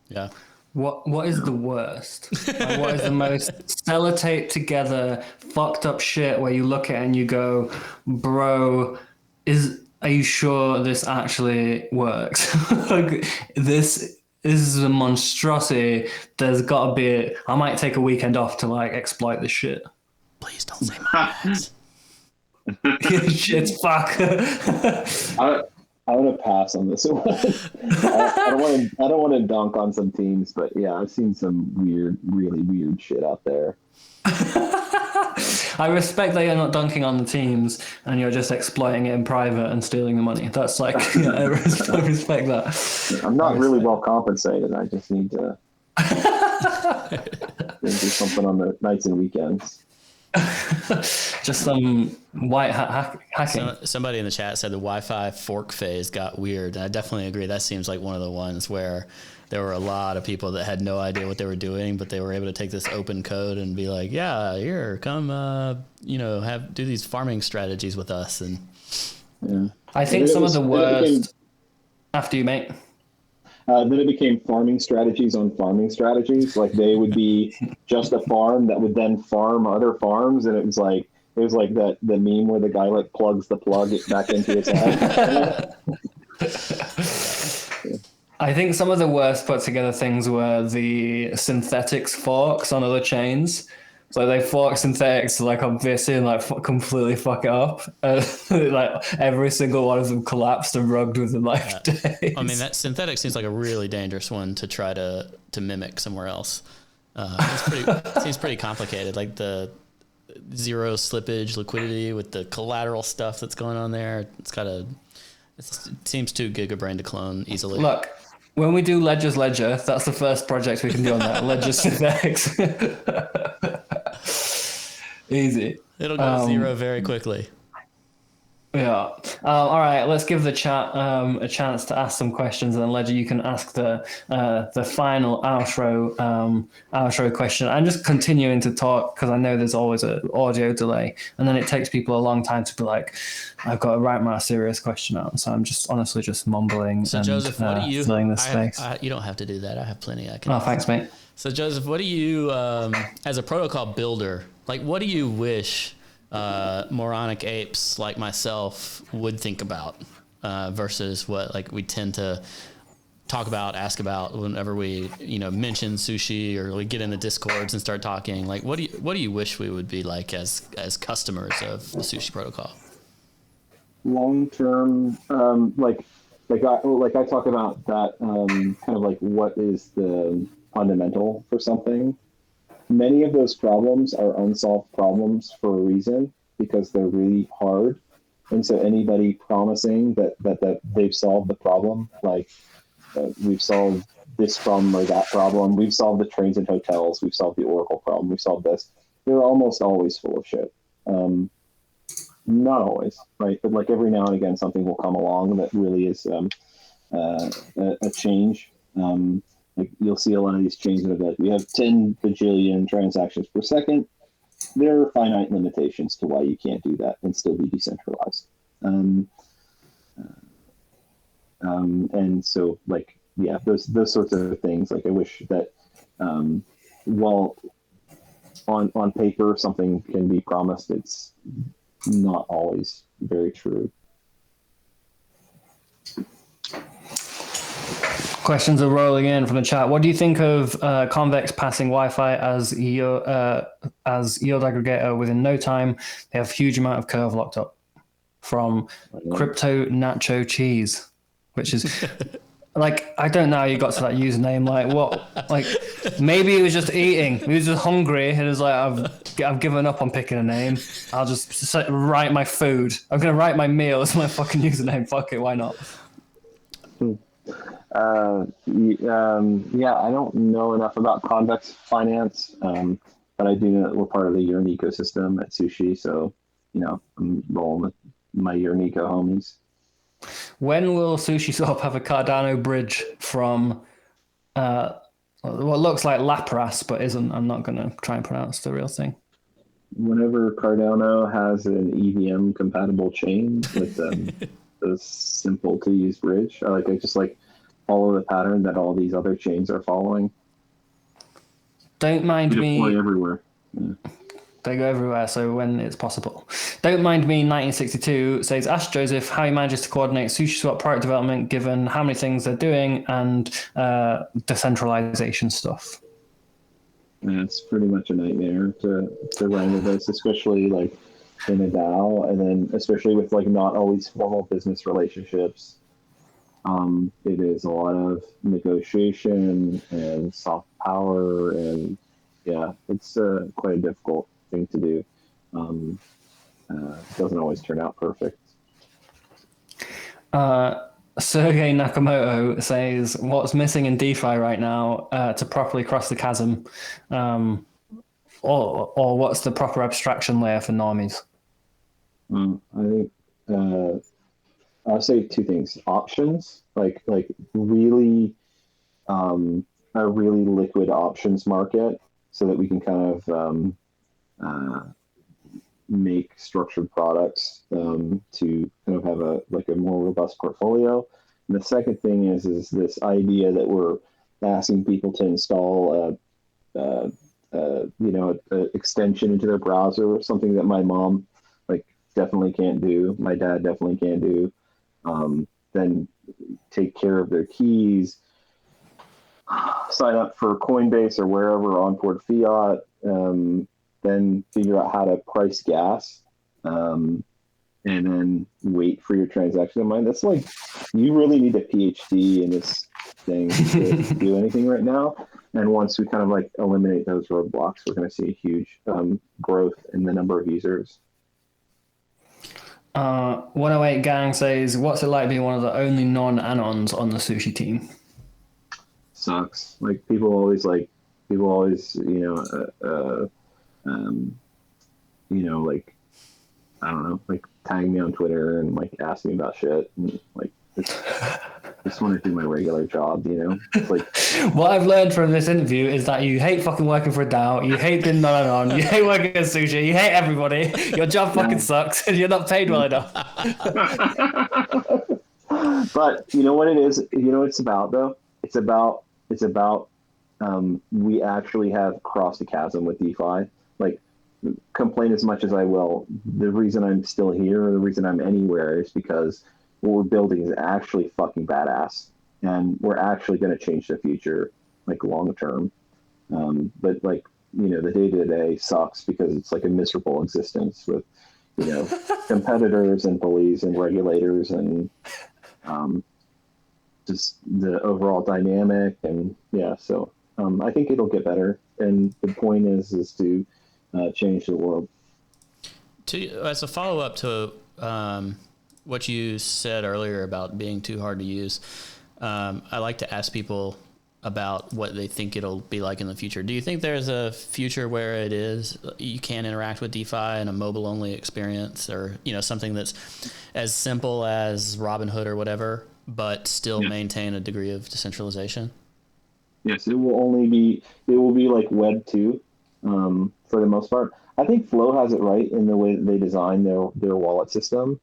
C: Yeah.
F: What is the worst? Like, what is the most sellotape together, fucked up shit where you look at it and you go, bro, are you sure this actually works? Like, this is a monstrosity. There's got to be. I might take a weekend off to like exploit this shit.
C: Please don't say my ads.
F: Shit's fuck.
E: I want to pass on this one. I don't want to dunk on some teams, but yeah, I've seen some really weird shit out there.
F: I respect that you're not dunking on the teams and you're just exploiting it in private and stealing the money. That's like, I respect that.
E: I'm not really well compensated. I just need to do something on the nights and weekends.
F: Just some white hat hacking.
C: Somebody in the chat said the Wi-Fi fork phase got weird. And I definitely agree. That seems like one of the ones where there were a lot of people that had no idea what they were doing, but they were able to take this open code and be like, yeah, here, come, do these farming strategies with us. And
E: yeah.
F: I think some of the worst, after you, mate.
E: Then it became farming strategies on farming strategies. Like, they would be just a farm that would then farm other farms, and it was like the meme where the guy like plugs the plug back into his head.
F: I think some of the worst put together things were the synthetics forks on other chains. So they fork synthetics to like obviously and like completely fuck it up. Like every single one of them collapsed and rugged within like days.
C: I mean, that synthetic seems like a really dangerous one to try to mimic somewhere else. It seems pretty complicated. Like zero slippage liquidity with the collateral stuff that's going on there. It seems too gigabrain to clone easily.
F: Look, when we do Ledger's Ledger, that's the first project we can do on that. Ledger Synthex. Easy.
C: It'll go zero very quickly.
F: Yeah. All right. Let's give the chat a chance to ask some questions, and then Ledger, you can ask the final outro question. I'm just continuing to talk because I know there's always an audio delay, and then it takes people a long time to be like, I've got to write my serious question out. So I'm just honestly just mumbling.
C: So
F: and,
C: Joseph, what do you?
F: Filling the space?
C: You don't have to do that. I have plenty. I can.
F: Oh, thanks, mate.
C: So Joseph, what do you, as a protocol builder, like, what do you wish moronic apes like myself would think about versus what like we tend to talk about, ask about whenever we mention sushi or we get in the discords and start talking? Like, what do you wish we would be like as customers of the sushi protocol?
E: Long term, like I talk about that kind of like what is the fundamental for something. Many of those problems are unsolved problems for a reason, because they're really hard. And so anybody promising that they've solved the problem, like we've solved this problem or that problem, we've solved the trains and hotels, we've solved the Oracle problem, we've solved this, they're almost always full of shit. Not always, right? But like every now and again, something will come along that really is a change. Like you'll see a lot of these chains that are like, we have 10 bajillion transactions per second. There are finite limitations to why you can't do that and still be decentralized. And so like, yeah, those sorts of things. Like I wish that while on paper something can be promised, it's not always very true.
F: Questions are rolling in from the chat. What do you think of Convex passing Wi-Fi as yield aggregator within no time? They have a huge amount of curve locked up. From Crypto Nacho Cheese, which is like, I don't know how you got to that username. Like what? Like maybe he was just eating. He was just hungry and was like, I've given up on picking a name. I'll just write my food. I'm gonna write my meal as my fucking username. Fuck it, why not?
E: Yeah, I don't know enough about convex finance, but I do know that we're part of the Yearn ecosystem at Sushi, so I'm rolling with my Yearn eco homies.
F: When will Sushi Swap have a Cardano bridge from what looks like Lapras but isn't? I'm not going to try and pronounce the real thing.
E: Whenever Cardano has an EVM compatible chain with a simple to use bridge, I just follow the pattern that all these other chains are following.
F: Don't mind me.
E: Deploy everywhere. Yeah.
F: They go everywhere, so when it's possible. Don't mind me, 1962 says, ask Joseph how he manages to coordinate SushiSwap product development given how many things they're doing and decentralization stuff.
E: Yeah, it's pretty much a nightmare to wrangle this, especially like in a DAO, and then especially with like not always formal business relationships. It is a lot of negotiation and soft power, and yeah, it's quite a difficult thing to do. Doesn't always turn out perfect.
F: Sergey Nakamoto says, what's missing in DeFi right now to properly cross the chasm? Or what's the proper abstraction layer for normies?
E: I think I'll say two things. Options, like really a really liquid options market, so that we can kind of make structured products to kind of have a more robust portfolio. And the second thing is this idea that we're asking people to install an extension into their browser, something that my mom definitely can't do, my dad definitely can't do. Then take care of their keys, sign up for Coinbase or wherever on board fiat, then figure out how to price gas, and then wait for your transaction to mine. That's like, you really need a PhD in this thing to do anything right now. And once we kind of like eliminate those roadblocks, we're going to see a huge growth in the number of users.
F: 108 Gang says, what's it like being one of the only non-anons on the Sushi team?
E: Sucks. Like people always, like I don't know, like tag me on Twitter and like ask me about shit, and like just want to do my regular job, you know. It's like
F: what I've learned from this interview is that you hate fucking working for a DAO, you hate being non-anon, you hate working at Sushi, you hate everybody, your job fucking sucks, and you're not paid well enough.
E: But you know what it is? You know what it's about though? It's about we actually have crossed the chasm with DeFi. Like, complain as much as I will, the reason I'm still here or the reason I'm anywhere is because what we're building is actually fucking badass, and we're actually going to change the future, like long term. But like, you know, the day to day sucks because it's like a miserable existence with, you know, competitors and bullies and regulators and just the overall dynamic. And yeah, so I think it'll get better. And the point is to change the world.
C: As a follow up to what you said earlier about being too hard to use, I like to ask people about what they think it'll be like in the future. Do you think there's a future where it is you can interact with DeFi in a mobile only experience, or you know, something that's as simple as Robinhood or whatever, but still maintain a degree of decentralization?
E: Yes, it will be like Web 2 for the most part. I think Flow has it right in the way that they design their wallet system.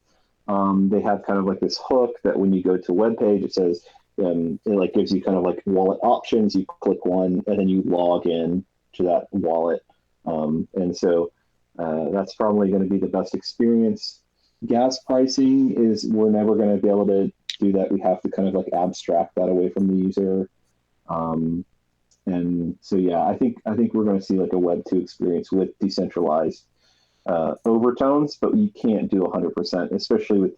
E: They have kind of like this hook that when you go to a web page, it says, it like gives you kind of like wallet options. You click one and then you log in to that wallet. And so that's probably going to be the best experience. Gas pricing is, we're never going to be able to do that. We have to kind of like abstract that away from the user. And so, yeah, I think we're going to see like a Web 2 experience with decentralized overtones, but you can't do 100%, especially with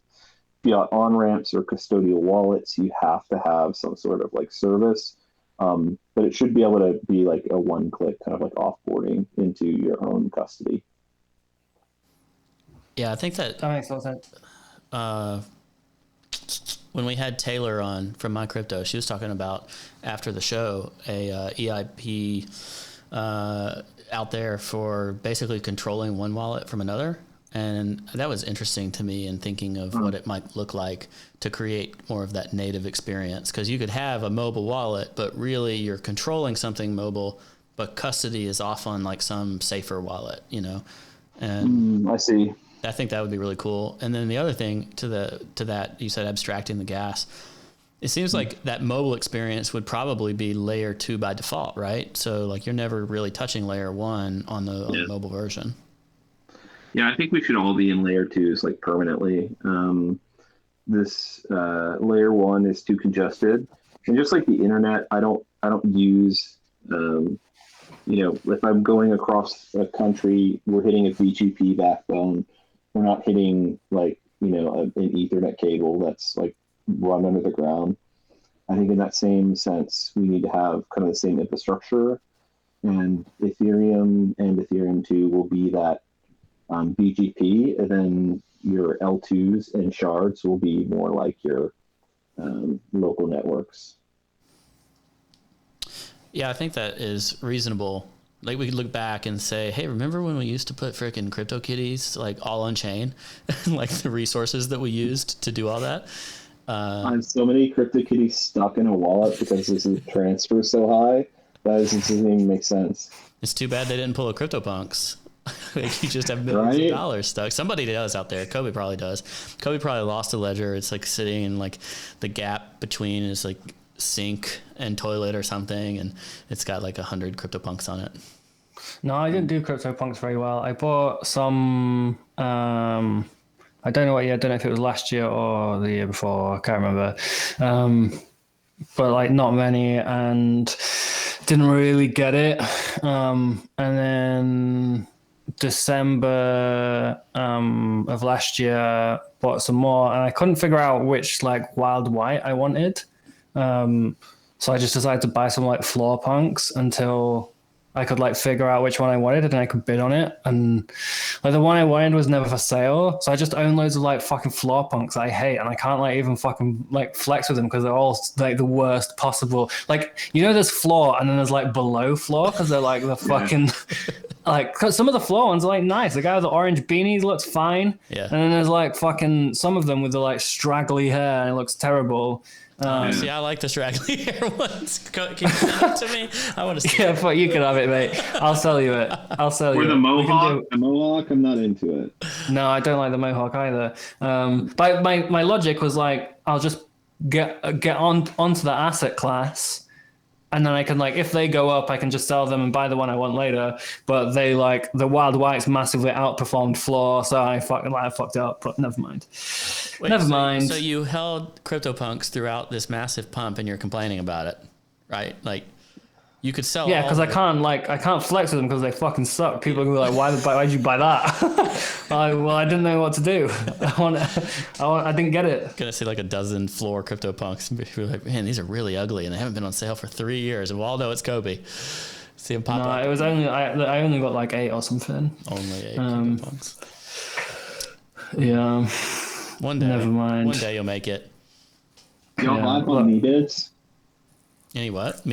E: fiat on-ramps or custodial wallets. You have to have some sort of like service, but it should be able to be like a one-click kind of like offboarding into your own custody.
C: Yeah, I think that
F: makes a lot of sense.
C: When we had Taylor on from My Crypto, she was talking about, after the show, a EIP out there for basically controlling one wallet from another. And that was interesting to me in thinking of what it might look like to create more of that native experience. Because you could have a mobile wallet, but really you're controlling something mobile, but custody is off on like some safer wallet, you know? And
E: I see.
C: I think that would be really cool. And then the other thing to that, you said abstracting the gas. It seems like that mobile experience would probably be layer 2 by default, right? So like you're never really touching layer 1 on the mobile version.
G: Yeah, I think we should all be in layer 2s like permanently. This layer 1 is too congested, and just like the internet, I don't use. You know, if I'm going across a country, we're hitting a BGP backbone. We're not hitting like, you know, an Ethernet cable that's like run under the ground. I think in that same sense, we need to have kind of the same infrastructure, and Ethereum and Ethereum 2 will be that BGP, and then your L2s and shards will be more like your local networks. Yeah,
C: I think that is reasonable. Like we could look back and say, hey, remember when we used to put frickin' CryptoKitties like all on chain, like the resources that we used to do all that.
E: I have so many CryptoKitties stuck in a wallet because this transfer so high that it doesn't even make sense.
C: It's too bad they didn't pull a CryptoPunks. Like you just have millions of dollars stuck. Somebody does out there. Cobie probably does. Cobie probably lost a ledger. It's like sitting in like the gap between his like sink and toilet or something, and it's got like 100 CryptoPunks on it.
F: No, I didn't do CryptoPunks very well. I bought some. I don't know what year. I don't know if it was last year or the year before. I can't remember. But like not many, and didn't really get it. And then December of last year, bought some more, and I couldn't figure out which like wild white I wanted. So I just decided to buy some like floor punks until I could like figure out which one I wanted and I could bid on it. And like the one I wanted was never for sale. So I just own loads of like fucking floor punks I hate. And I can't like even fucking like flex with them because they're all like the worst possible. Like, you know, there's floor and then there's like below floor because they're like the fucking like, cause some of the floor ones are like nice. The guy with the orange beanies looks fine.
C: Yeah.
F: And then there's like fucking some of them with the like straggly hair and it looks terrible.
C: See, I like the straggly hair ones. Can you send it to me? I want to see.
F: Yeah, but you can have it, mate. I'll sell you it.
G: Or the mohawk. The mohawk, I'm not into it.
F: No, I don't like the mohawk either. But my logic was like, I'll just get onto the asset class, and then I can like, if they go up, I can just sell them and buy the one I want later. But they like the wild whites massively outperformed floor, so I fucked up. But never mind.
C: Wait,
F: never mind.
C: So you held CryptoPunks throughout this massive pump, and you're complaining about it, right? Like, you could sell.
F: Yeah, because I can't flex with them because they fucking suck. People are like, why'd you buy that? I didn't know what to do. I didn't get it.
C: Gonna see like a dozen floor CryptoPunks, and people are like, man, these are really ugly, and they haven't been on sale for 3 years. And we all know it's Cobie. See them pop up.
F: No, it was only I only got like 8 or something.
C: Only 8 CryptoPunks.
F: Yeah.
C: One day.
F: Never mind.
C: One day you'll make it.
E: Y'all live on me bids?
C: Any what?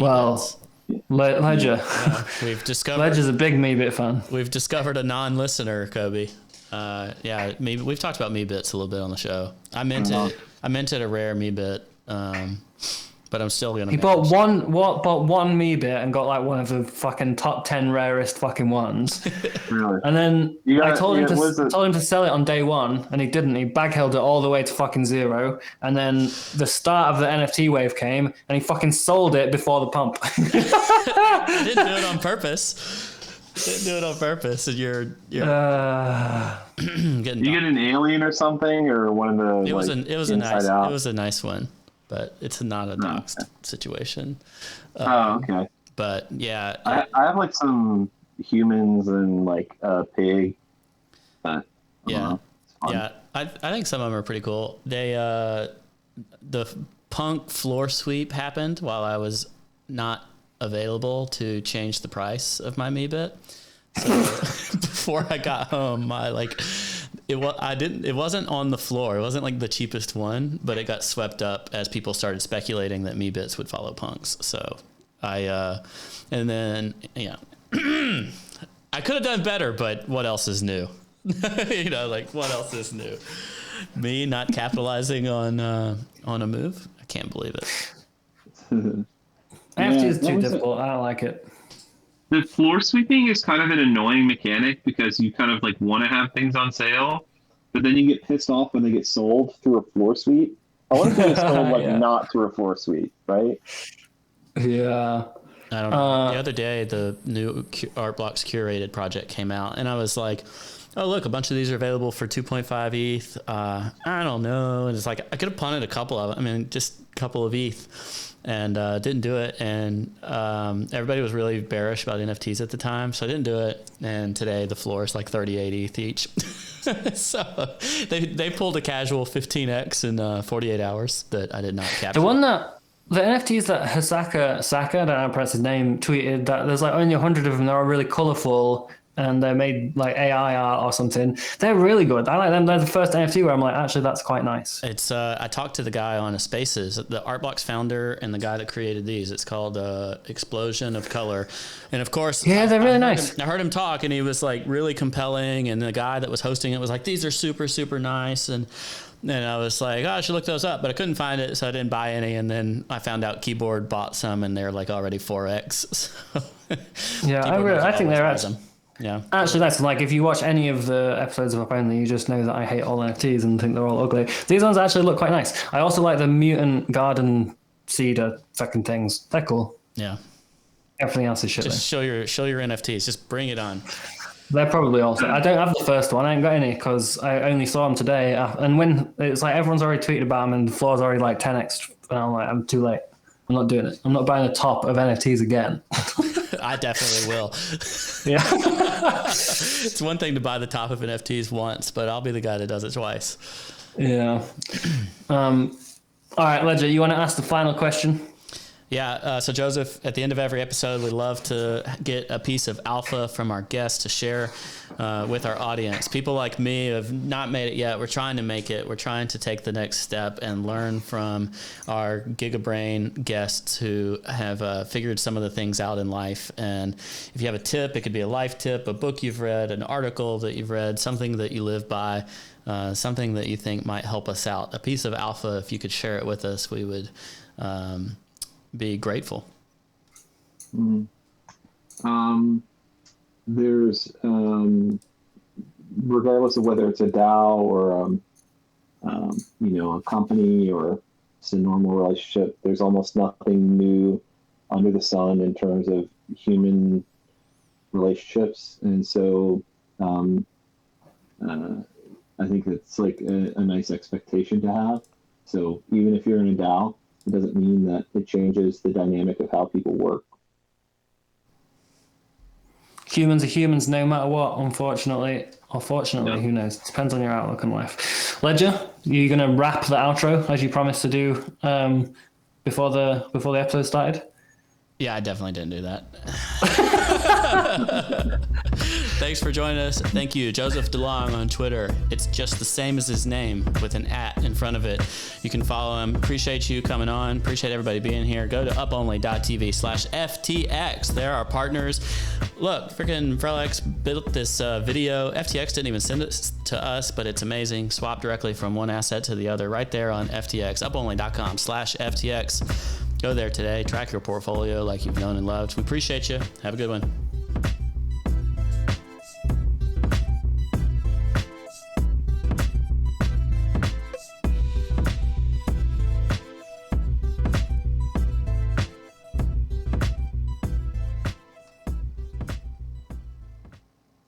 F: Ledger.
C: Yeah, we've discovered.
F: Ledger's a big Meebit fan.
C: We've discovered a non-listener, Cobie. Yeah, maybe we've talked about Meebits a little bit on the show. I minted a rare Meebit, but I'm still gonna.
F: He bought one Meebit and got like one of the fucking top 10 rarest fucking ones.
E: Really?
F: And then I told him to sell it on day one, and he didn't. He bag held it all the way to fucking zero. And then the start of the NFT wave came, and he fucking sold it before the pump.
C: I didn't do it on purpose. And you're getting.
E: You get an alien or something, or one of the.
C: It was a nice one, but it's not a doxed situation.
E: Okay.
C: But yeah,
E: I have like some humans and like a pig. But
C: yeah. I think some of them are pretty cool. They the punk floor sweep happened while I was not available to change the price of my Meebit. So before I got home, it wasn't on the floor. It wasn't like the cheapest one, but it got swept up as people started speculating that Meebits would follow punks. So I could have done better, but what else is new? What else is new? Me not capitalizing on a move? I can't believe it.
F: NFT is too difficult. I don't like it.
G: The floor sweeping is kind of an annoying mechanic because you kind of like want to have things on sale,
E: but then you get pissed off when they get sold through a floor sweep. I want to get sold not through a floor sweep, right?
F: Yeah.
C: I don't know. The other day, the new Art Blocks curated project came out, and I was like, oh, look, a bunch of these are available for 2.5 ETH. I don't know. And it's like, I could have punted a couple of them. I mean, just a couple of ETH. And didn't do it. And everybody was really bearish about NFTs at the time, so I didn't do it. And today the floor is like 38 ETH each. So they pulled a casual 15x in 48 hours that I did not capture.
F: The NFTs that Saka, I don't know how to pronounce his name, tweeted that there's like only 100 of them. They're all really colorful and they're made like AI art or something. They're really good. I like them. They're the first NFT where I'm like, actually, that's quite nice.
C: It's I talked to the guy on a Spaces, the Art Blocks founder and the guy that created these. It's called Explosion of Color. And of course,
F: yeah, they're really nice.
C: I heard him talk and he was like really compelling. And the guy that was hosting it was like, these are super, super nice. And I was like, oh, I should look those up, but I couldn't find it, so I didn't buy any. And then I found out Keyboard bought some, and they're like already 4x. So
F: yeah, I think they're awesome.
C: Yeah.
F: Actually, that's like if you watch any of the episodes of Up Only, you just know that I hate all NFTs and think they're all ugly. These ones actually look quite nice. I also like the mutant garden cedar fucking things. They're cool.
C: Yeah.
F: Everything else is shit.
C: Just show your NFTs. Just bring it on.
F: They're probably also. I don't have the first one. I ain't got any because I only saw them today. And when it's like everyone's already tweeted about them and the floor's already like 10x, and I'm like, I'm too late. I'm not doing it. I'm not buying the top of NFTs again.
C: I definitely will.
F: Yeah.
C: It's one thing to buy the top of NFTs once, but I'll be the guy that does it twice.
F: Yeah. All right, Ledger, you want to ask the final question?
C: Yeah. So Joseph, at the end of every episode, we love to get a piece of alpha from our guests to share with our audience. People like me have not made it yet. We're trying to make it. We're trying to take the next step and learn from our GigaBrain guests who have figured some of the things out in life. And if you have a tip, it could be a life tip, a book you've read, an article that you've read, something that you live by, something that you think might help us out. A piece of alpha, if you could share it with us, we would be grateful.
E: There's regardless of whether it's a DAO or a company or it's a normal relationship, there's almost nothing new under the sun in terms of human relationships. And so I think it's like a nice expectation to have. So even if you're in a DAO, it doesn't mean that it changes the dynamic of how people work.
F: Humans are humans no matter what, unfortunately. Or fortunately, who knows? Depends on your outlook on life. Ledger, are you going to wrap the outro as you promised to do before the episode started?
C: Yeah, I definitely didn't do that. Thanks for joining us. Thank you, Joseph Delong on Twitter. It's just the same as his name with an @ in front of it. You can follow him. Appreciate you coming on. Appreciate everybody being here. Go to uponly.tv/FTX. They're our partners. Look, freaking Frelex built this video. FTX didn't even send it to us, but it's amazing. Swap directly from one asset to the other right there on FTX. Uponly.com/FTX. Go there today. Track your portfolio like you've known and loved. We appreciate you. Have a good one.